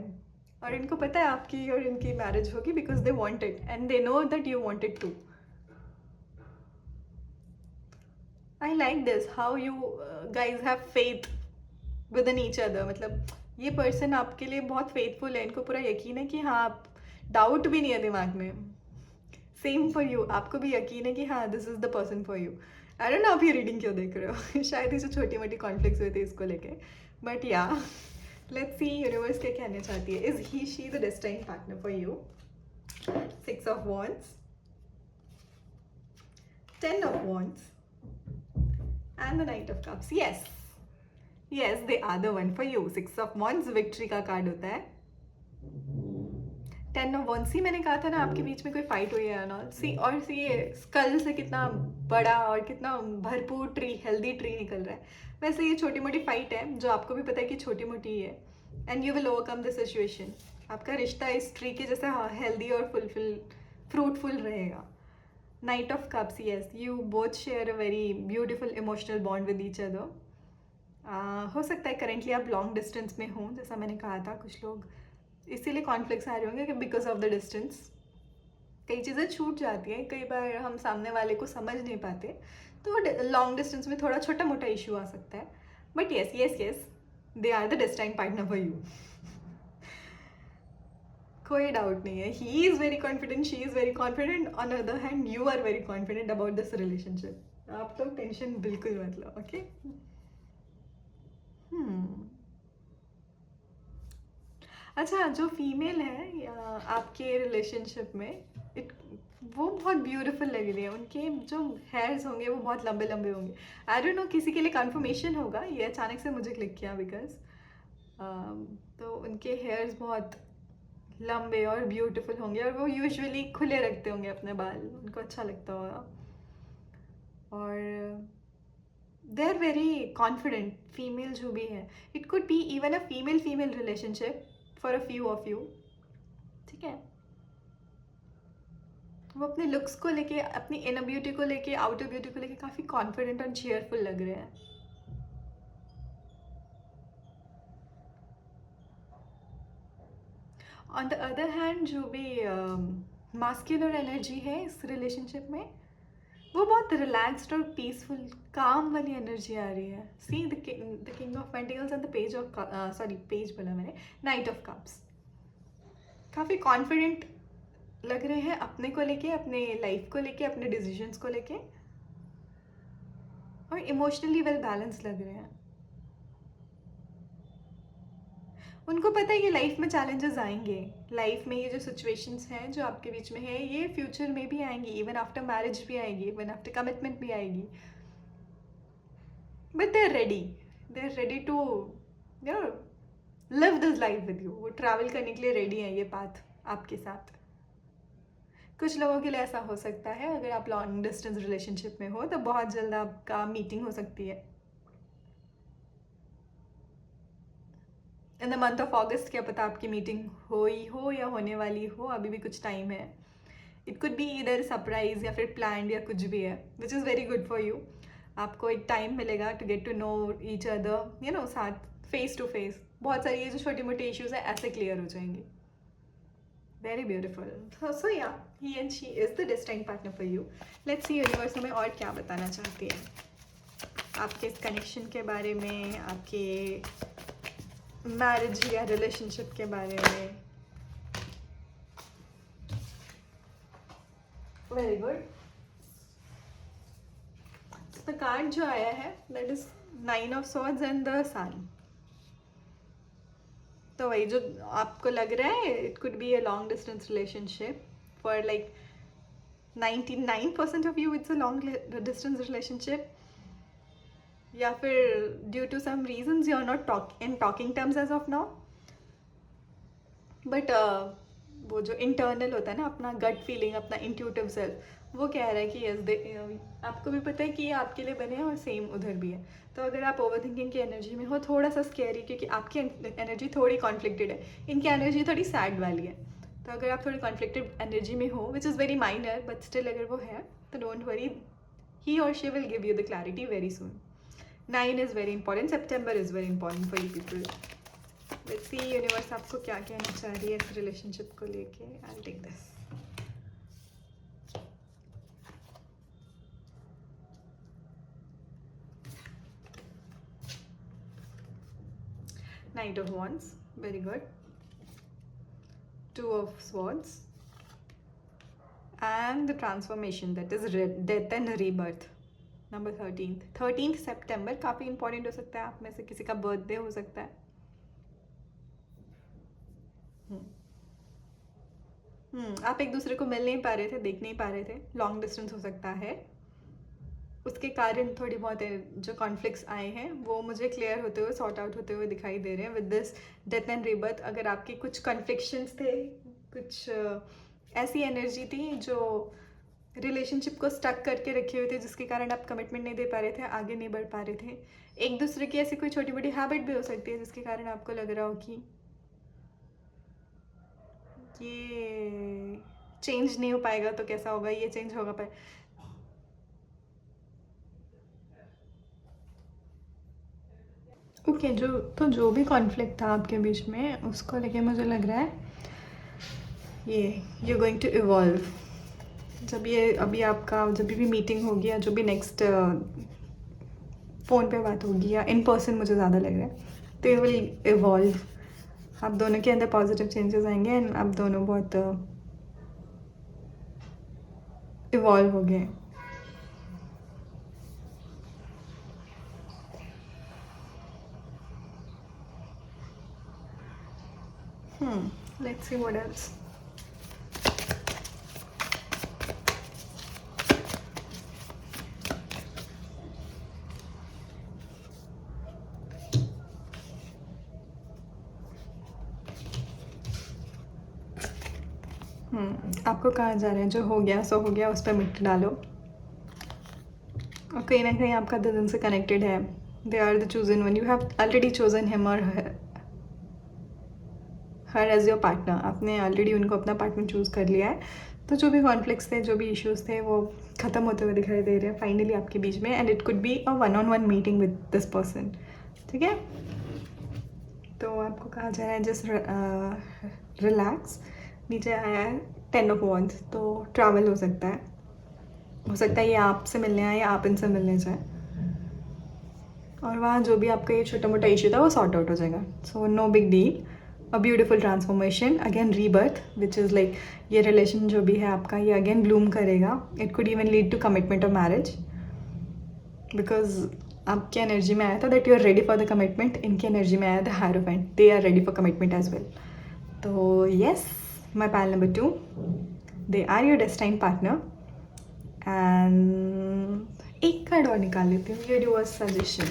और इनको पता है आपकी और इनकी मैरिज होगी because they want it and they know that you want it too. I like this how you guys have faith with in each other. मतलब ये पर्सन आपके लिए बहुत फेथफुल है. इनको पूरा यकीन है कि हाँ, आप डाउट भी नहीं है दिमाग में. सेम फॉर यू, आपको भी यकीन है कि हाँ, this is the person for you. I don't know आप ये रीडिंग क्यों देख रहे हो. शायद इसे छोटी मोटी कॉन्फ्लिक्ट्स हुए थे इसको लेके, बट या लेट्स सी यूनिवर्स क्या कहना चाहती है. Is he she the destined partner for you? 6 of wands, 10 of wands and the knight of cups. Yes, they are the one for you. 6 of wands victory का card होता है. 10 of wands, सी मैंने कहा था ना आपके बीच में कोई फाइट हुई है ना. सी और सी ये स्कल से कितना बड़ा और कितना भरपूर ट्री, हेल्दी ट्री निकल रहा है. वैसे ये छोटी मोटी फाइट है जो आपको भी पता है कि छोटी मोटी ही है. And you will overcome the situation. आपका रिश्ता इस ट्री के जैसा हेल्दी और फ्रूटफुल रहेगा. Night of cups, yes, you both share a very beautiful emotional bond with each other. हो सकता है करेंटली आप लॉन्ग डिस्टेंस में हों, जैसा मैंने कहा था. कुछ लोग इसीलिए कॉन्फ्लिक्ट्स आ रहे होंगे कि बिकॉज ऑफ द डिस्टेंस. कई चीज़ें छूट जाती हैं, कई बार हम सामने वाले को समझ नहीं पाते, तो लॉन्ग डिस्टेंस में थोड़ा छोटा मोटा इशू आ सकता है। But yes yes yes, they are the destine partner for you. कोई डाउट नहीं है, he is very confident, she is very confident, on other hand you are very confident about this relationship. आप लोग tension बिल्कुल मत लो, okay. अच्छा, जो female है या आपके रिलेशनशिप में, इट वो बहुत ब्यूटीफुल लग रही है, उनके जो हेयर्स होंगे वो बहुत लंबे लंबे होंगे। आई डोंट नो, किसी के लिए कंफर्मेशन होगा, ये अचानक से मुझे क्लिक किया बिकॉज तो उनके हेयर्स बहुत लंबे और ब्यूटीफुल होंगे, और वो यूजुअली खुले रखते होंगे अपने बाल, उनको अच्छा लगता होगा। और they are very confident, female जो भी है, it could be even a female female relationship for a few of you, ठीक है। वो अपने लुक्स को लेके, अपनी इनर ब्यूटी को लेके, आउटर ब्यूटी को लेके काफ़ी कॉन्फिडेंट और चेयरफुल लग रहे हैं। ऑन द अदर हैंड, जो भी मास्कुलर एनर्जी है इस रिलेशनशिप में, वो बहुत रिलैक्स्ड और पीसफुल काम वाली एनर्जी आ रही है। See the king of pentacles and the page of, sorry page बोला मैंने, नाइट ऑफ कप्स। काफ़ी कॉन्फिडेंट लग रहे हैं अपने को लेके, अपने लाइफ को लेके, अपने डिसीजंस को लेके, और इमोशनली वेल बैलेंस लग रहे हैं। उनको पता है ये लाइफ में चैलेंजेस आएंगे, लाइफ में ये जो सिचुएशंस हैं जो आपके बीच में है, ये फ्यूचर में भी आएंगी, इवन आफ्टर मैरिज भी आएगी, इवन आफ्टर कमिटमेंट भी आएगी। But they are ready to you know live this life with you. वो ट्रैवल करने के लिए रेडी है ये पाथ आपके साथ। कुछ लोगों के लिए ऐसा हो सकता है, अगर आप लॉन्ग डिस्टेंस रिलेशनशिप में हो तो बहुत जल्द आपका मीटिंग हो सकती है इन द मंथ ऑफ अगस्त। क्या पता आपकी मीटिंग हुई हो या होने वाली हो, अभी भी कुछ टाइम है। It could be either surprise या फिर प्लान्ड या कुछ भी है, which is very good for you. आपको एक टाइम मिलेगा to get to know each other, you know, साथ फेस टू फेस। बहुत सारी ये जो छोटे मोटे इश्यूज है ऐसे क्लियर हो जाएंगे। Very beautiful. So yeah, he and she is the destined partner for you. Let's see universe हमें और क्या बताना चाहती है आपके इस कनेक्शन के बारे में, आपके मैरिज या रिलेशनशिप के बारे में। Very good. द कार्ड जो आया है that is 9 of swords and the sun. तो वही जो आपको लग रहा है, it could be a long distance relationship for like 99% of you, it's a long distance relationship. या फिर due to some reasons you are not in talking terms as of now, but वो जो इंटरनल होता है ना, अपना gut feeling, अपना intuitive self, वो कह रहा है कि यस दे, आपको भी पता है कि ये आपके लिए बने हैं और सेम उधर भी है। तो अगर आप ओवर थिंकिंग की एनर्जी में हो, थोड़ा सा स्कैरी, क्योंकि आपकी एनर्जी थोड़ी कॉन्फ्लिक्टेड है, इनकी एनर्जी थोड़ी सैड वाली है। तो अगर आप थोड़ी कॉन्फ्लिक्टेड एनर्जी में हो, विच is very minor but still अगर वो है, तो don't worry, he or she will give you the clarity very soon. 9 is very important, September is very important for you people. Let's see universe आपको क्या कहना चाह रही है इस रिलेशनशिप को लेके। I will take this. Knight of Wands, very good. 2 of Swords and the transformation, that is death and rebirth. Number 13 सितंबर काफ़ी इंपॉर्टेंट हो सकता है, आप में से किसी का बर्थडे हो सकता है। आप एक दूसरे को मिल नहीं पा रहे थे, देख नहीं पा रहे थे, लॉन्ग डिस्टेंस हो सकता है, उसके कारण थोड़ी बहुत जो कॉन्फ्लिक्ट्स आए हैं वो मुझे क्लियर होते हुए, सॉर्ट आउट होते हुए दिखाई दे रहे हैं with this death and rebirth. अगर आपके कुछ कन्फ्लिक्शंस थे, कुछ ऐसी एनर्जी थी जो रिलेशनशिप को स्टक करके रखे हुए थे, जिसके कारण आप कमिटमेंट नहीं दे पा रहे थे, आगे नहीं बढ़ पा रहे थे, एक दूसरे की ऐसी कोई छोटी मोटी हैबिट भी हो सकती है जिसके कारण आपको लग रहा हो कि ये चेंज नहीं हो पाएगा तो कैसा होगा, ये चेंज होगा पाए। ओके, जो भी कॉन्फ्लिक्ट था आपके बीच में, उसको लेके मुझे लग रहा है ये यू गोइंग टू इवॉल्व। जब ये अभी आपका जब भी मीटिंग होगी या जो भी नेक्स्ट फ़ोन पे बात होगी या इन पर्सन मुझे ज़्यादा लग रहा है, तो ये विल इवॉल्व। आप दोनों के अंदर पॉजिटिव चेंजेस आएंगे एंड आप दोनों बहुत इवॉल्व हो गए। Let's see what else. आपको कहा जा रहा है जो हो गया सो हो गया, उस पर मिट डालो। और कहीं ना कहीं आपका दिल उनसे कनेक्टेड है। They are the chosen one, you have already chosen him और हर एज योर पार्टनर। आपने ऑलरेडी उनको अपना पार्टनर चूज़ कर लिया है। तो जो भी कॉन्फ्लिक्ट्स थे, जो भी इश्यूज थे, वो ख़त्म होते हुए दिखाई दे रहे हैं फाइनली आपके बीच में। And it could be a one on one meeting with this person. ठीक है, तो आपको कहा जा रहा है जस्ट रिलैक्स। नीचे आया है 10 ऑफ वॉन्ड्स, तो ट्रैवल हो सकता है ये आपसे मिलने आए या आप इनसे मिलने जाए, और वहाँ जो भी आपका ये छोटा मोटा इशू था वो सॉर्ट आउट हो जाएगा। So no big deal, a beautiful transformation, again rebirth, which is like ये रिलेशन जो भी है आपका ये अगेन ब्लूम करेगा। It could even lead to commitment और मैरिज, बिकॉज आपकी एनर्जी में आया था that you are ready for the commitment. इनकी एनर्जी में आया था hierophant, they are ready for commitment as well. तो yes, my pile number 2, they are your destined partner. And एक कार्ड और निकाल लेती हूँ, यूनिवर्स सजेशन।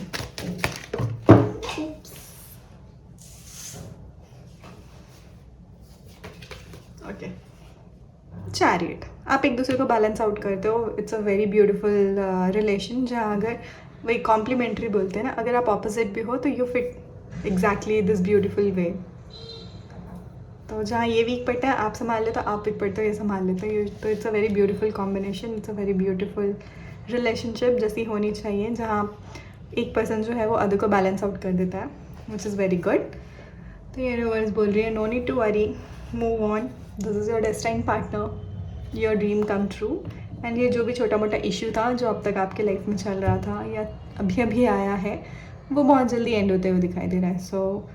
Okay, chariot. आप एक दूसरे को बैलेंस आउट करते हो। It's a very beautiful relation, जहाँ अगर वही कॉम्प्लीमेंट्री बोलते हैं ना, अगर आप ऑपोजिट भी हो तो you fit exactly this beautiful way. तो जहाँ ये वीक पड़ता है आप संभाल लेते हो, आप वीक पड़ते हो ये संभाल लेते हो। तो it's a very beautiful combination, it's a very beautiful relationship जैसी होनी चाहिए, जहाँ एक पर्सन जो है वो अदर को बैलेंस आउट कर देता है, विच इज़ वेरी गुड। तो ये यूनिवर्स बोल रही है no need to worry, move on, this is your destined partner, your dream come true. And ये जो भी छोटा मोटा इशू था जो अब तक आपके लाइफ में चल रहा था या अभी अभी आया है, वो बहुत जल्दी एंड होते हुए दिखाई दे रहा है। So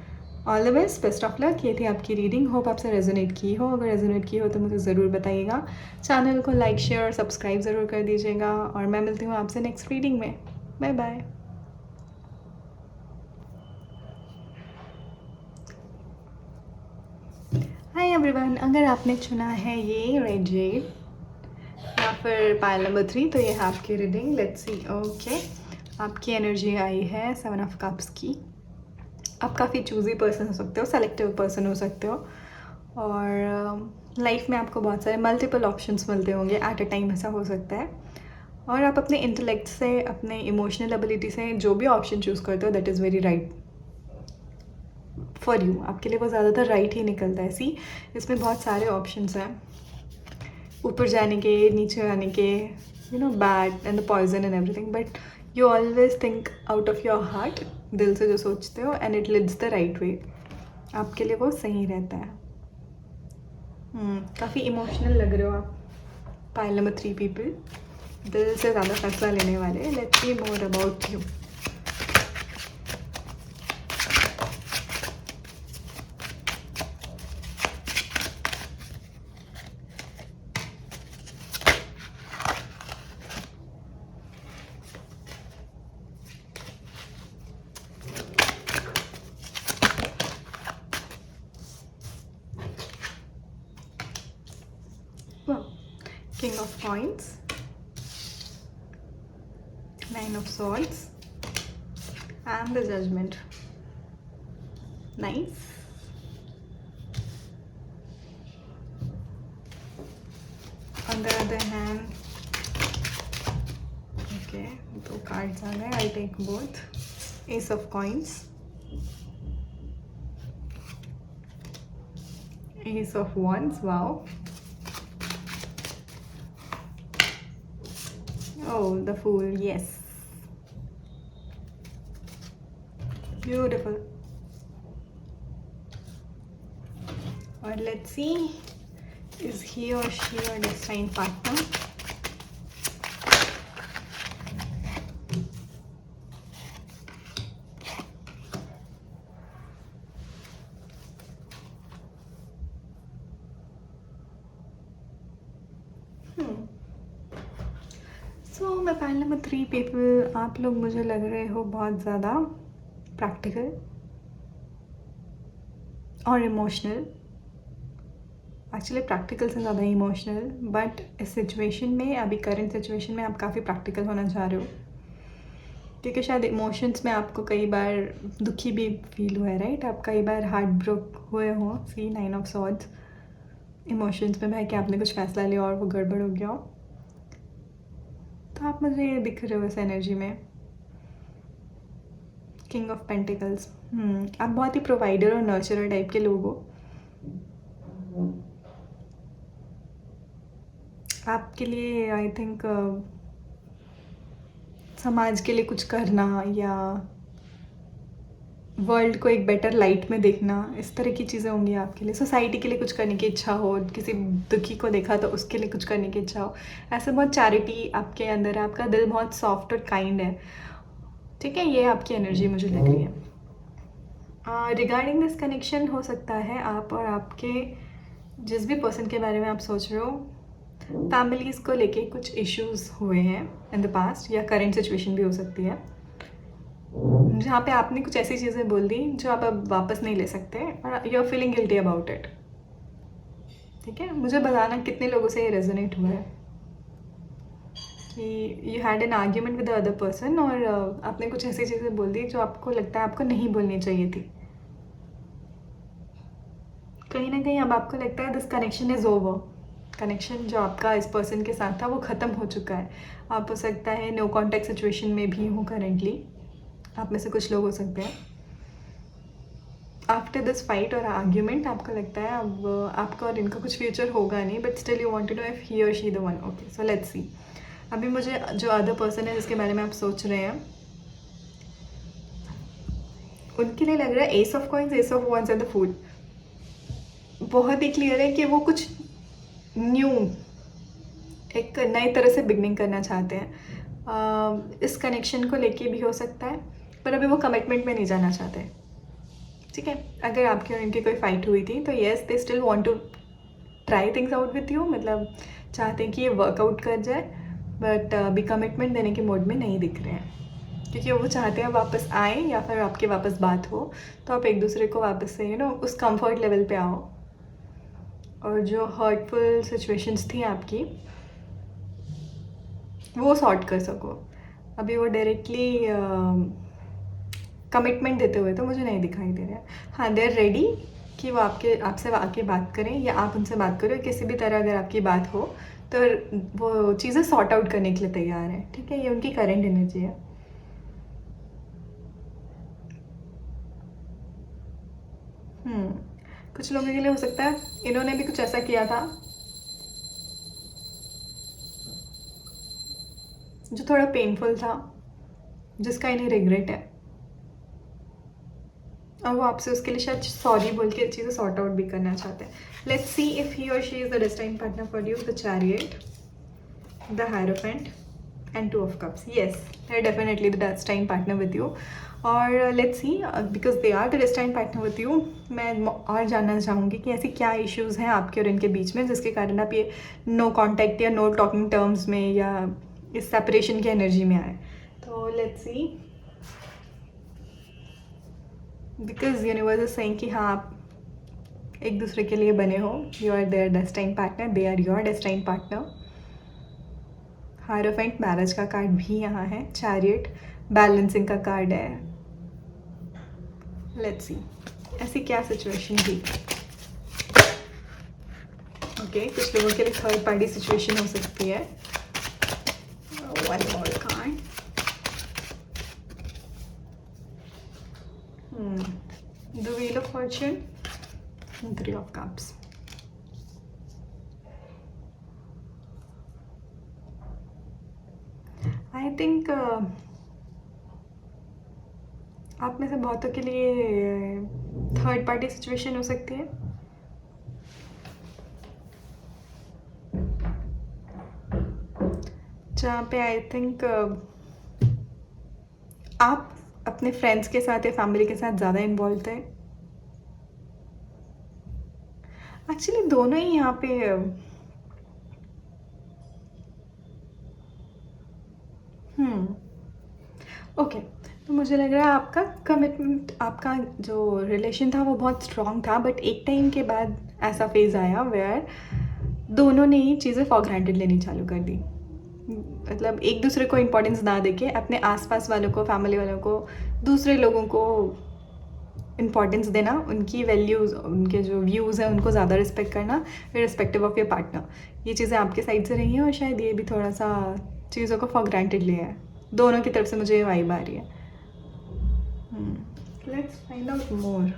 all the best of luck. ये थी आपकी रीडिंग, होप आपसे रेजोनेट की हो। अगर रेजोनेट की हो तो मुझे ज़रूर बताइएगा। चैनल को लाइक शेयर और सब्सक्राइब ज़रूर कर दीजिएगा, और मैं मिलती हूँ आपसे नेक्स्ट रीडिंग में। Bye bye. हाय एवरीवन, अगर आपने चुना है ये रेड जेड या फिर पाइल नंबर 3, तो ये है आपकी रीडिंग। Let's see. ओके, आपकी एनर्जी आई है 7 ऑफ कप्स की। आप काफ़ी चूज़ी पर्सन हो सकते हो, सेलेक्टिव पर्सन हो सकते हो, और लाइफ में आपको बहुत सारे मल्टीपल ऑप्शंस मिलते होंगे एट अ टाइम, ऐसा हो सकता है। और आप अपने इंटेलेक्ट से, अपने इमोशनल एबिलिटी से जो भी ऑप्शन चूज़ करते हो, that is very right for you. आपके लिए वो ज़्यादातर राइट ही निकलता है। सी, इसमें बहुत सारे ऑप्शंस हैं, ऊपर जाने के, नीचे आने के, you know, bad and the poison and everything, but you always think out of your heart, दिल से जो सोचते हो, and it leads the right way. आपके लिए वो सही रहता है। काफ़ी इमोशनल लग रहे हो आप, पाइल नंबर 3 पीपल, दिल से ज़्यादा फैसला लेने वाले। Let's see more about you. King of Coins, 9 of Swords, and the Judgment. Nice. On the other hand, okay, 2 cards are there. I'll take both. Ace of Coins, Ace of Wands. Wow. Oh, the Fool. Yes. Beautiful. Or let's see, is he or she your destined partner? सो मैं file number 3 people, आप लोग मुझे लग रहे हो बहुत ज़्यादा practical और इमोशनल। एक्चुअली प्रैक्टिकल से ज़्यादा इमोशनल, बट इस सिचुएशन में, अभी करंट सिचुएशन में आप काफ़ी प्रैक्टिकल होना चाह रहे हो, क्योंकि शायद इमोशंस में आपको कई बार दुखी भी फील हुआ है, राइट? आप कई बार हार्ट ब्रोक हुए हो। सी 9 ऑफ सॉर्ड्स, इमोशंस में भाई कि आपने कुछ फैसला लिया और वो गड़बड़ हो गया हो, तो आप मुझे ये दिख रहे हो इस एनर्जी में। किंग ऑफ पेंटिकल्स, आप बहुत ही प्रोवाइडर और नर्चरर टाइप के लोग हो। आपके लिए आई थिंक समाज के लिए कुछ करना या वर्ल्ड को एक बेटर लाइट में देखना, इस तरह की चीज़ें होंगी आपके लिए। सोसाइटी के लिए कुछ करने की इच्छा हो, किसी दुखी को देखा तो उसके लिए कुछ करने की इच्छा हो, ऐसे बहुत चैरिटी आपके अंदर है, आपका दिल बहुत सॉफ्ट और काइंड है, ठीक है? ये आपकी एनर्जी मुझे लग रही है। रिगार्डिंग दिस कनेक्शन, हो सकता है आप और आपके जिस भी पर्सन के बारे में आप सोच रहे हो, फैमिलीज़ को लेके कुछ इश्यूज़ हुए हैं इन द पास्ट, या करेंट सिचुएशन भी हो सकती है, जहाँ पे आपने कुछ ऐसी चीज़ें बोल दी जो आप अब वापस नहीं ले सकते, और you are feeling guilty about it, ठीक है? मुझे बताना कितने लोगों से ये रेजोनेट हुआ है कि you had an argument with the other person, और आपने कुछ ऐसी चीज़ें बोल दी जो आपको लगता है आपको नहीं बोलनी चाहिए थी। कहीं ना कहीं अब आपको लगता है this connection is over, connection जो आपका इस पर्सन के साथ था वो ख़त्म हो चुका है। आप हो सकता है नो कॉन्टैक्ट सिचुएशन में भी हो करेंटली, आप में से कुछ लोग हो सकते हैं। आफ्टर दिस फाइट और आर्ग्यूमेंट आपको लगता है अब आपका और इनका कुछ फ्यूचर होगा नहीं, but still you want to know if he or she the one. Okay, so let's see. अभी मुझे जो अदर पर्सन है जिसके बारे में आप सोच रहे हैं, उनके लिए लग रहा है ace of coins, ace of wands and the fool. बहुत ही क्लियर है कि वो कुछ न्यू, एक नई तरह से बिगनिंग करना चाहते हैं। इस कनेक्शन को लेके भी हो सकता है, पर अभी वो कमिटमेंट में नहीं जाना चाहते, ठीक है? अगर आपकी और इनकी कोई फाइट हुई थी तो yes, they still want to try things out with you, मतलब चाहते हैं कि ये वर्कआउट कर जाए, बट अभी कमिटमेंट देने के मोड में नहीं दिख रहे हैं, क्योंकि वो चाहते हैं वापस आए या फिर आपके वापस बात हो, तो आप एक दूसरे को वापस से उस कंफर्ट लेवल पे आओ, और जो हर्टफुल सिचुएशंस थी आपकी वो सॉर्ट कर सको। अभी वो डायरेक्टली कमिटमेंट देते हुए तो मुझे नहीं दिखाई दे रहा है। हाँ, दे आर रेडी कि वो आपसे आके बात करें, या आप उनसे बात करो, किसी भी तरह अगर आपकी बात हो तो वो चीज़ें सॉर्ट आउट करने के लिए तैयार है, ठीक है? ये उनकी करंट एनर्जी है। कुछ लोगों के लिए हो सकता है इन्होंने भी कुछ ऐसा किया था जो थोड़ा पेनफुल था, जिसका इन्हें रिग्रेट है, और वो आपसे उसके लिए शायद सॉरी बोल के चीज़ें सॉर्ट आउट भी करना चाहते हैं। Let's see if he or she is the destined partner for you. The chariot, the hierophant and 2 of cups. Yes, they are definitely the destined partner with you, और let's see, because they are the destined partner with you, मैं और जानना चाहूँगी कि ऐसी क्या issues हैं आपके और इनके बीच में जिसके कारण आप ये नो कॉन्टैक्ट या नो टॉकिंग टर्म्स में या इस सेपरेशन की एनर्जी में आए। तो let's see, because universe is saying कि हाँ, आप एक दूसरे के लिए बने हो, you are their destined partner, they are your destined partner. Hierophant, marriage का कार्ड भी यहाँ है। चैरियट, बैलेंसिंग का कार्ड है। लेट्स सी, ऐसी क्या सिचुएशन थी? ओके, कुछ लोगों के लिए थर्ड पार्टी सिचुएशन हो सकती है। One more card. The wheel of Fortune, 3 of cups. I think आप में से बहुतों के लिए थर्ड पार्टी सिचुएशन हो सकती है, जहाँ पे आई थिंक आप अपने फ्रेंड्स के साथ या फैमिली के साथ ज़्यादा इन्वॉल्व थे। एक्चुअली दोनों ही यहाँ पे ओके, तो मुझे लग रहा है आपका कमिटमेंट, आपका जो रिलेशन था वो बहुत स्ट्रॉन्ग था, बट एक टाइम के बाद ऐसा फेज़ आया वेयर दोनों ने ही चीज़ें फॉर ग्रांटेड लेनी चालू कर दी। मतलब एक दूसरे को इम्पोर्टेंस ना देके अपने आसपास वालों को, फैमिली वालों को, दूसरे लोगों को इम्पोर्टेंस देना, उनकी वैल्यूज़, उनके जो व्यूज़ हैं उनको ज़्यादा रिस्पेक्ट करना इर्रिस्पेक्टिव ऑफ योर पार्टनर। ये चीज़ें आपके साइड से रही हैं और शायद ये भी थोड़ा सा चीज़ों को फॉर ग्रांटेड लिया है। दोनों की तरफ से मुझे ये वाइब आ रही है। लेट्स फाइंड आउट मोर,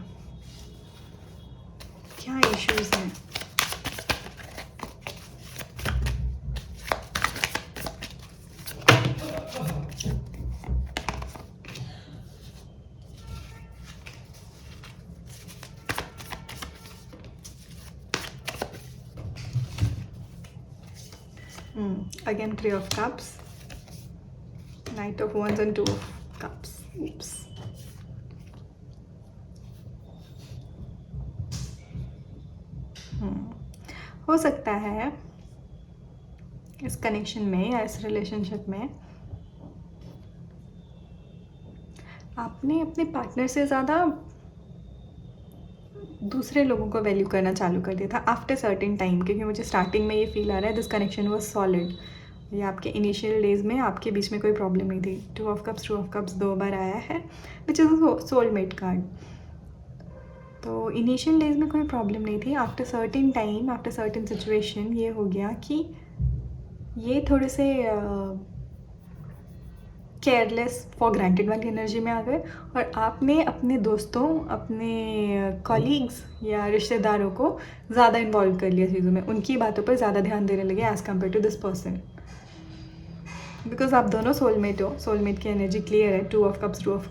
क्या इश्यूज़ हैं। Again, 3 of Cups, Knight of Wands and 2 of Cups. Oops. हो सकता है इस कनेक्शन में या इस रिलेशनशिप में आपने अपने पार्टनर से ज़्यादा दूसरे लोगों को वैल्यू करना चालू कर दिया था आफ्टर सर्टेन टाइम, क्योंकि मुझे स्टार्टिंग में ये फील आ रहा है दिस कनेक्शन वॉज सॉलिड। ये आपके इनिशियल डेज में आपके बीच में कोई प्रॉब्लम नहीं थी। 2 ऑफ कप्स 2 बार आया है, विच इज़ सोलमेट कार्ड। तो इनिशियल डेज में कोई प्रॉब्लम नहीं थी। After certain time, after certain situation ये हो गया कि ये थोड़े से केयरलेस फॉर ग्रांटेड वाली एनर्जी में आ गए और आपने अपने दोस्तों, अपने कॉलीग्स या रिश्तेदारों को ज़्यादा इन्वॉल्व कर लिया चीज़ों में, उनकी बातों पर ज़्यादा ध्यान देने लगे as compare to this person. Because आप दोनों सोलमेट हो, सोलमेट की एनर्जी क्लियर है। 2 ऑफ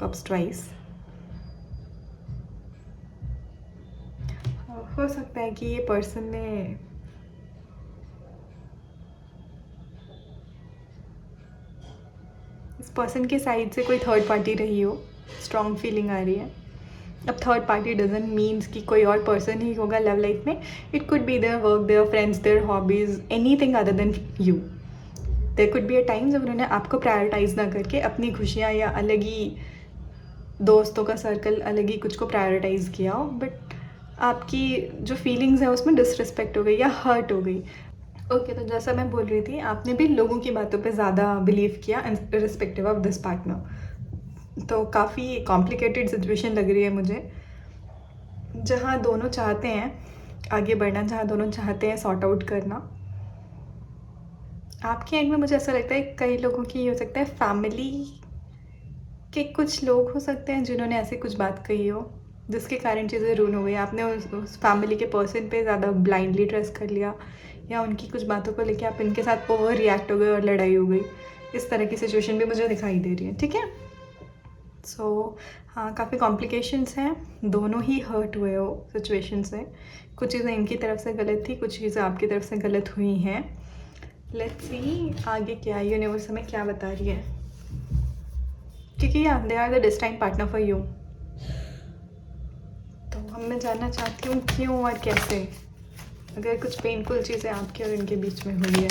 कप्स ट्वाइस। हो सकता है कि ये पर्सन ने इस पर्सन के साइड से कोई थर्ड पार्टी रही हो, स्ट्रॉन्ग फीलिंग आ रही है। अब थर्ड पार्टी डजंट मीन्स कि कोई और पर्सन ही होगा लव लाइफ में। It could be their work, their friends, their hobbies, anything other than you. There could be a time जब उन्होंने आपको प्रायोरिटाइज ना करके अपनी खुशियाँ या अलग ही दोस्तों का सर्कल, अलग ही कुछ को प्रायोरिटाइज किया हो, बट आपकी जो फीलिंग्स है उसमें डिसरिस्पेक्ट हो गई या हर्ट हो गई। ओके, तो जैसा मैं बोल रही थी, आपने भी लोगों की बातों पे ज़्यादा बिलीव किया इर्रिस्पेक्टिव ऑफ दिस पार्टनर। तो काफ़ी कॉम्प्लिकेटेड सिचुएशन लग रही है मुझे, जहाँ दोनों चाहते हैं आगे बढ़ना, जहाँ दोनों चाहते हैं सॉर्ट आउट करना। आपके एंड में मुझे ऐसा लगता है कई लोगों की हो सकता है फैमिली के कुछ लोग हो सकते हैं जिन्होंने ऐसी कुछ बात कही हो जिसके कारण चीज़ें रून हो गई। आपने उस फैमिली के पर्सन पे ज़्यादा ब्लाइंडली ट्रस्ट कर लिया, या उनकी कुछ बातों को लेके आप इनके साथ ओवर रिएक्ट हो गए और लड़ाई हो गई। इस तरह की सिचुएशन भी मुझे दिखाई दे रही है। ठीक है, सो हाँ, काफ़ी कॉम्प्लिकेशंस हैं, दोनों ही हर्ट हुए हो सिचुएशन से। कुछ चीज़ें इनकी तरफ से गलत थी, कुछ चीज़ें आपकी तरफ से गलत हुई हैं। लेट्स सी आगे क्या यूनिवर्स हमें क्या बता रही है, क्योंकि they are the destined partner for you. तो हम मैं जानना चाहती हूँ क्यों और कैसे। अगर कुछ पेनफुल चीज़ें आपके और इनके बीच में हुई है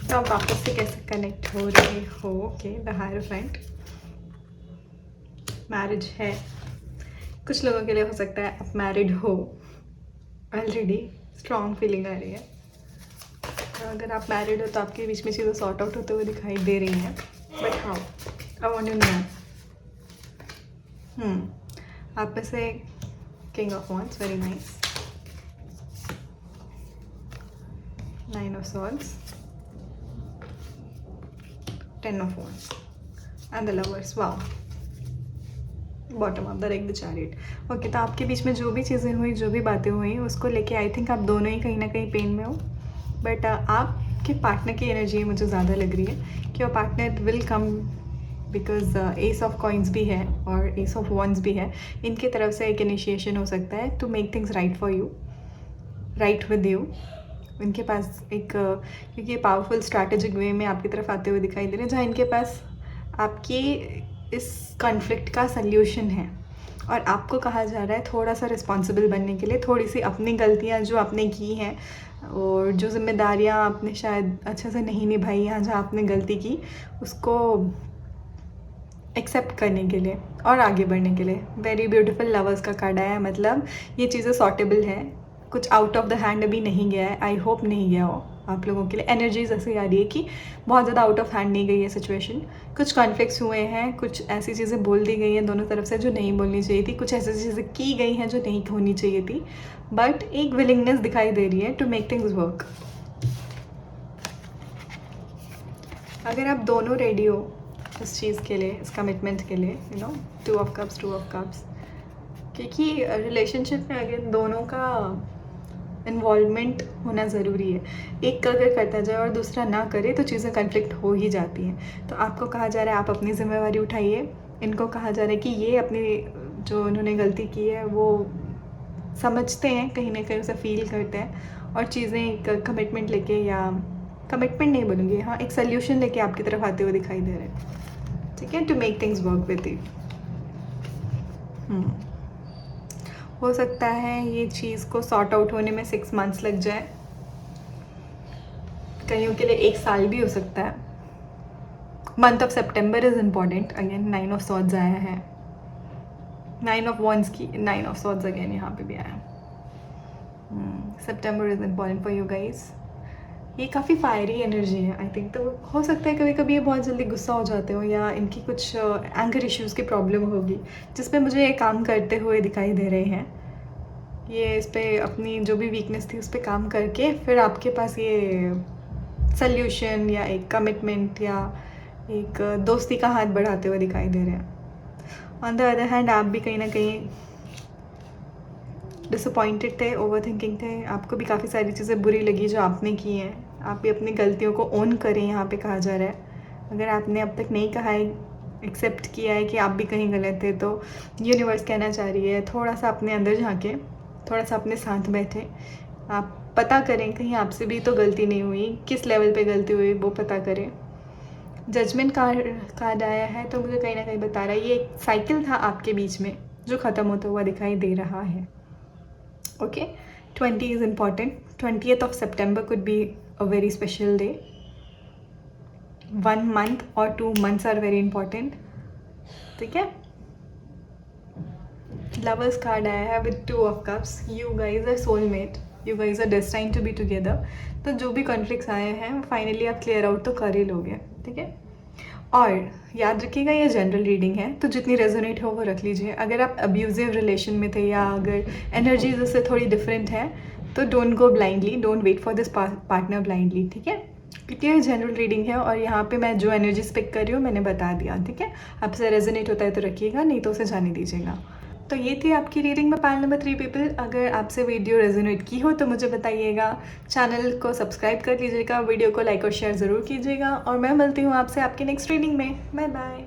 तो आप वापस से कैसे कनेक्ट हो रहे हो। ओके, द हायरोफेंट, मैरिज है। कुछ लोगों के लिए हो सकता है आप मैरिड हो ऑलरेडी, स्ट्रॉन्ग फीलिंग आ रही है। तो अगर आप मैरिड हो तो आपके बीच में चीज़ें सॉर्ट आउट होते हुए दिखाई दे रही हैं, but how, I want to know. आप में से king of wands, very nice. 9 of swords, 10 of wands and the lovers. wow, bottom of the deck, the chariot. Okay, तो आपके बीच में जो भी चीज़ें हुई, जो भी बातें हुई, उसको लेके आई थिंक आप दोनों ही कहीं ना कहीं पेन में हो। बट आपके पार्टनर की एनर्जी मुझे ज़्यादा लग रही है कि वो partner will come, because S of coins भी है और एस ऑफ वॉन्ड्स भी है। इनकी तरफ से एक इनिशिएशन हो सकता है to make things right for you, right with you. इनके पास एक, क्योंकि ये पावरफुल स्ट्रैटेजिक वे में आपकी तरफ आते हुए दिखाई दे रहे हैं, जहाँ इनके पास आपकी इस कॉन्फ्लिक्ट का सल्यूशन है और आपको कहा जा रहा है थोड़ा सा रिस्पॉन्सिबल बनने के लिए, थोड़ी सी अपनी गलतियाँ जो आपने की हैं और जो जिम्मेदारियाँ आपने शायद अच्छे से नहीं निभाई हैं, जहाँ आपने गलती की उसको एक्सेप्ट करने के लिए और आगे बढ़ने के लिए। वेरी ब्यूटीफुल लवर्स का कार्ड आया है, मतलब ये चीज़ें सॉर्टेबल हैं, कुछ आउट ऑफ द हैंड अभी नहीं गया है। आई होप नहीं गया हो आप लोगों के लिए। एनर्जीज ऐसी आ रही है कि बहुत ज़्यादा आउट ऑफ हैंड नहीं गई है सिचुएशन। कुछ कॉन्फ्लिक्ट्स हुए हैं, कुछ ऐसी चीज़ें बोल दी गई हैं दोनों तरफ से जो नहीं बोलनी चाहिए थी, कुछ ऐसी चीज़ें की गई हैं जो नहीं होनी चाहिए थी, बट एक विलिंगनेस दिखाई दे रही है टू मेक थिंग्स वर्क। अगर आप दोनों रेडी हो इस चीज़ के लिए, इस कमिटमेंट के लिए, यू नो, 2 ऑफ कप्स, क्योंकि रिलेशनशिप में अगर दोनों का इन्वॉल्वमेंट होना ज़रूरी है। एक अगर करता जाए और दूसरा ना करे तो चीज़ें कन्फ्लिक्ट हो ही जाती हैं। तो आपको कहा जा रहा है आप अपनी ज़िम्मेवारी उठाइए। इनको कहा जा रहा है कि ये अपनी जो उन्होंने गलती की है वो समझते हैं, कहीं ना कहीं उसे फील करते हैं और चीज़ें एक कमिटमेंट लेके, या कमिटमेंट नहीं बोलूँगी, हाँ एक सोल्यूशन लेके आपकी तरफ आते हुए दिखाई दे रहे हैं, ठीक है, to make things work with you. हो सकता है ये चीज़ को सॉर्ट आउट होने में 6 मंथ्स लग जाए, कईयों के लिए 1 साल भी हो सकता है। Month of September is important. Again 9 of swords आया है, 9 ऑफ वॉन्ड्स की 9 ऑफ सॉर्ड्स अगेन यहाँ पे भी आया। September is important for you guys. ये काफ़ी फायरी एनर्जी है आई थिंक। तो हो सकता है कभी कभी ये बहुत जल्दी गुस्सा हो जाते हो, या इनकी कुछ एंगर इश्यूज़ की प्रॉब्लम होगी जिस पे मुझे ये काम करते हुए दिखाई दे रहे हैं। ये इस पर अपनी जो भी वीकनेस थी उस पर काम करके फिर आपके पास ये सल्यूशन या एक कमिटमेंट या एक दोस्ती का हाथ बढ़ाते हुए दिखाई दे रहे हैं। ऑन द अदर हैंड आप भी कहीं ना कहीं डिसअपॉइंटेड थे, ओवर थिंकिंग थे, आपको भी काफ़ी सारी चीज़ें बुरी लगी जो आपने की हैं। आप भी अपनी गलतियों को ओन करें, यहाँ पे कहा जा रहा है। अगर आपने अब तक नहीं कहा है, एक्सेप्ट किया है कि आप भी कहीं गलत थे, तो यूनिवर्स कहना चाह रही है थोड़ा सा अपने अंदर झाँकें, थोड़ा सा अपने साथ बैठें, आप पता करें कहीं आपसे भी तो गलती नहीं हुई, किस लेवल पे गलती हुई वो पता करें। जजमेंट कार्ड आया है, तो मुझे कहीं ना कहीं बता रहा है ये एक साइकिल था आपके बीच में जो ख़त्म होता हुआ दिखाई दे रहा है। Okay, 20 is important. 20th of September could be a very special day. 1 month or 2 months are very important. ठीक है, लवर्स कार्ड आया है with 2 of cups. You guys are soulmate. You guys are destined to be together. तो जो भी conflicts आए हैं finally आप क्लियर आउट तो कर ही लोगे, ठीक है। और याद रखिएगा ये जनरल रीडिंग है, तो जितनी रेजोनेट हो वो रख लीजिए। अगर आप अब्यूजिव रिलेशन में थे या अगर एनर्जीज उससे थोड़ी डिफरेंट है तो don't go blindly, don't wait for this partner blindly, ठीक है, क्योंकि ये जनरल रीडिंग है और यहाँ पे मैं जो एनर्जीज पिक कर रही हूँ मैंने बता दिया, ठीक है। आपसे रेजोनेट होता है तो रखिएगा, नहीं तो उसे जाने दीजिएगा। तो ये थी आपकी रीडिंग में पाइल नंबर 3 पीपल। अगर आपसे वीडियो रेजोनेट की हो तो मुझे बताइएगा, चैनल को सब्सक्राइब कर लीजिएगा, वीडियो को लाइक और शेयर ज़रूर कीजिएगा, और मैं मिलती हूँ आपसे आपकी नेक्स्ट रीडिंग में। Bye bye.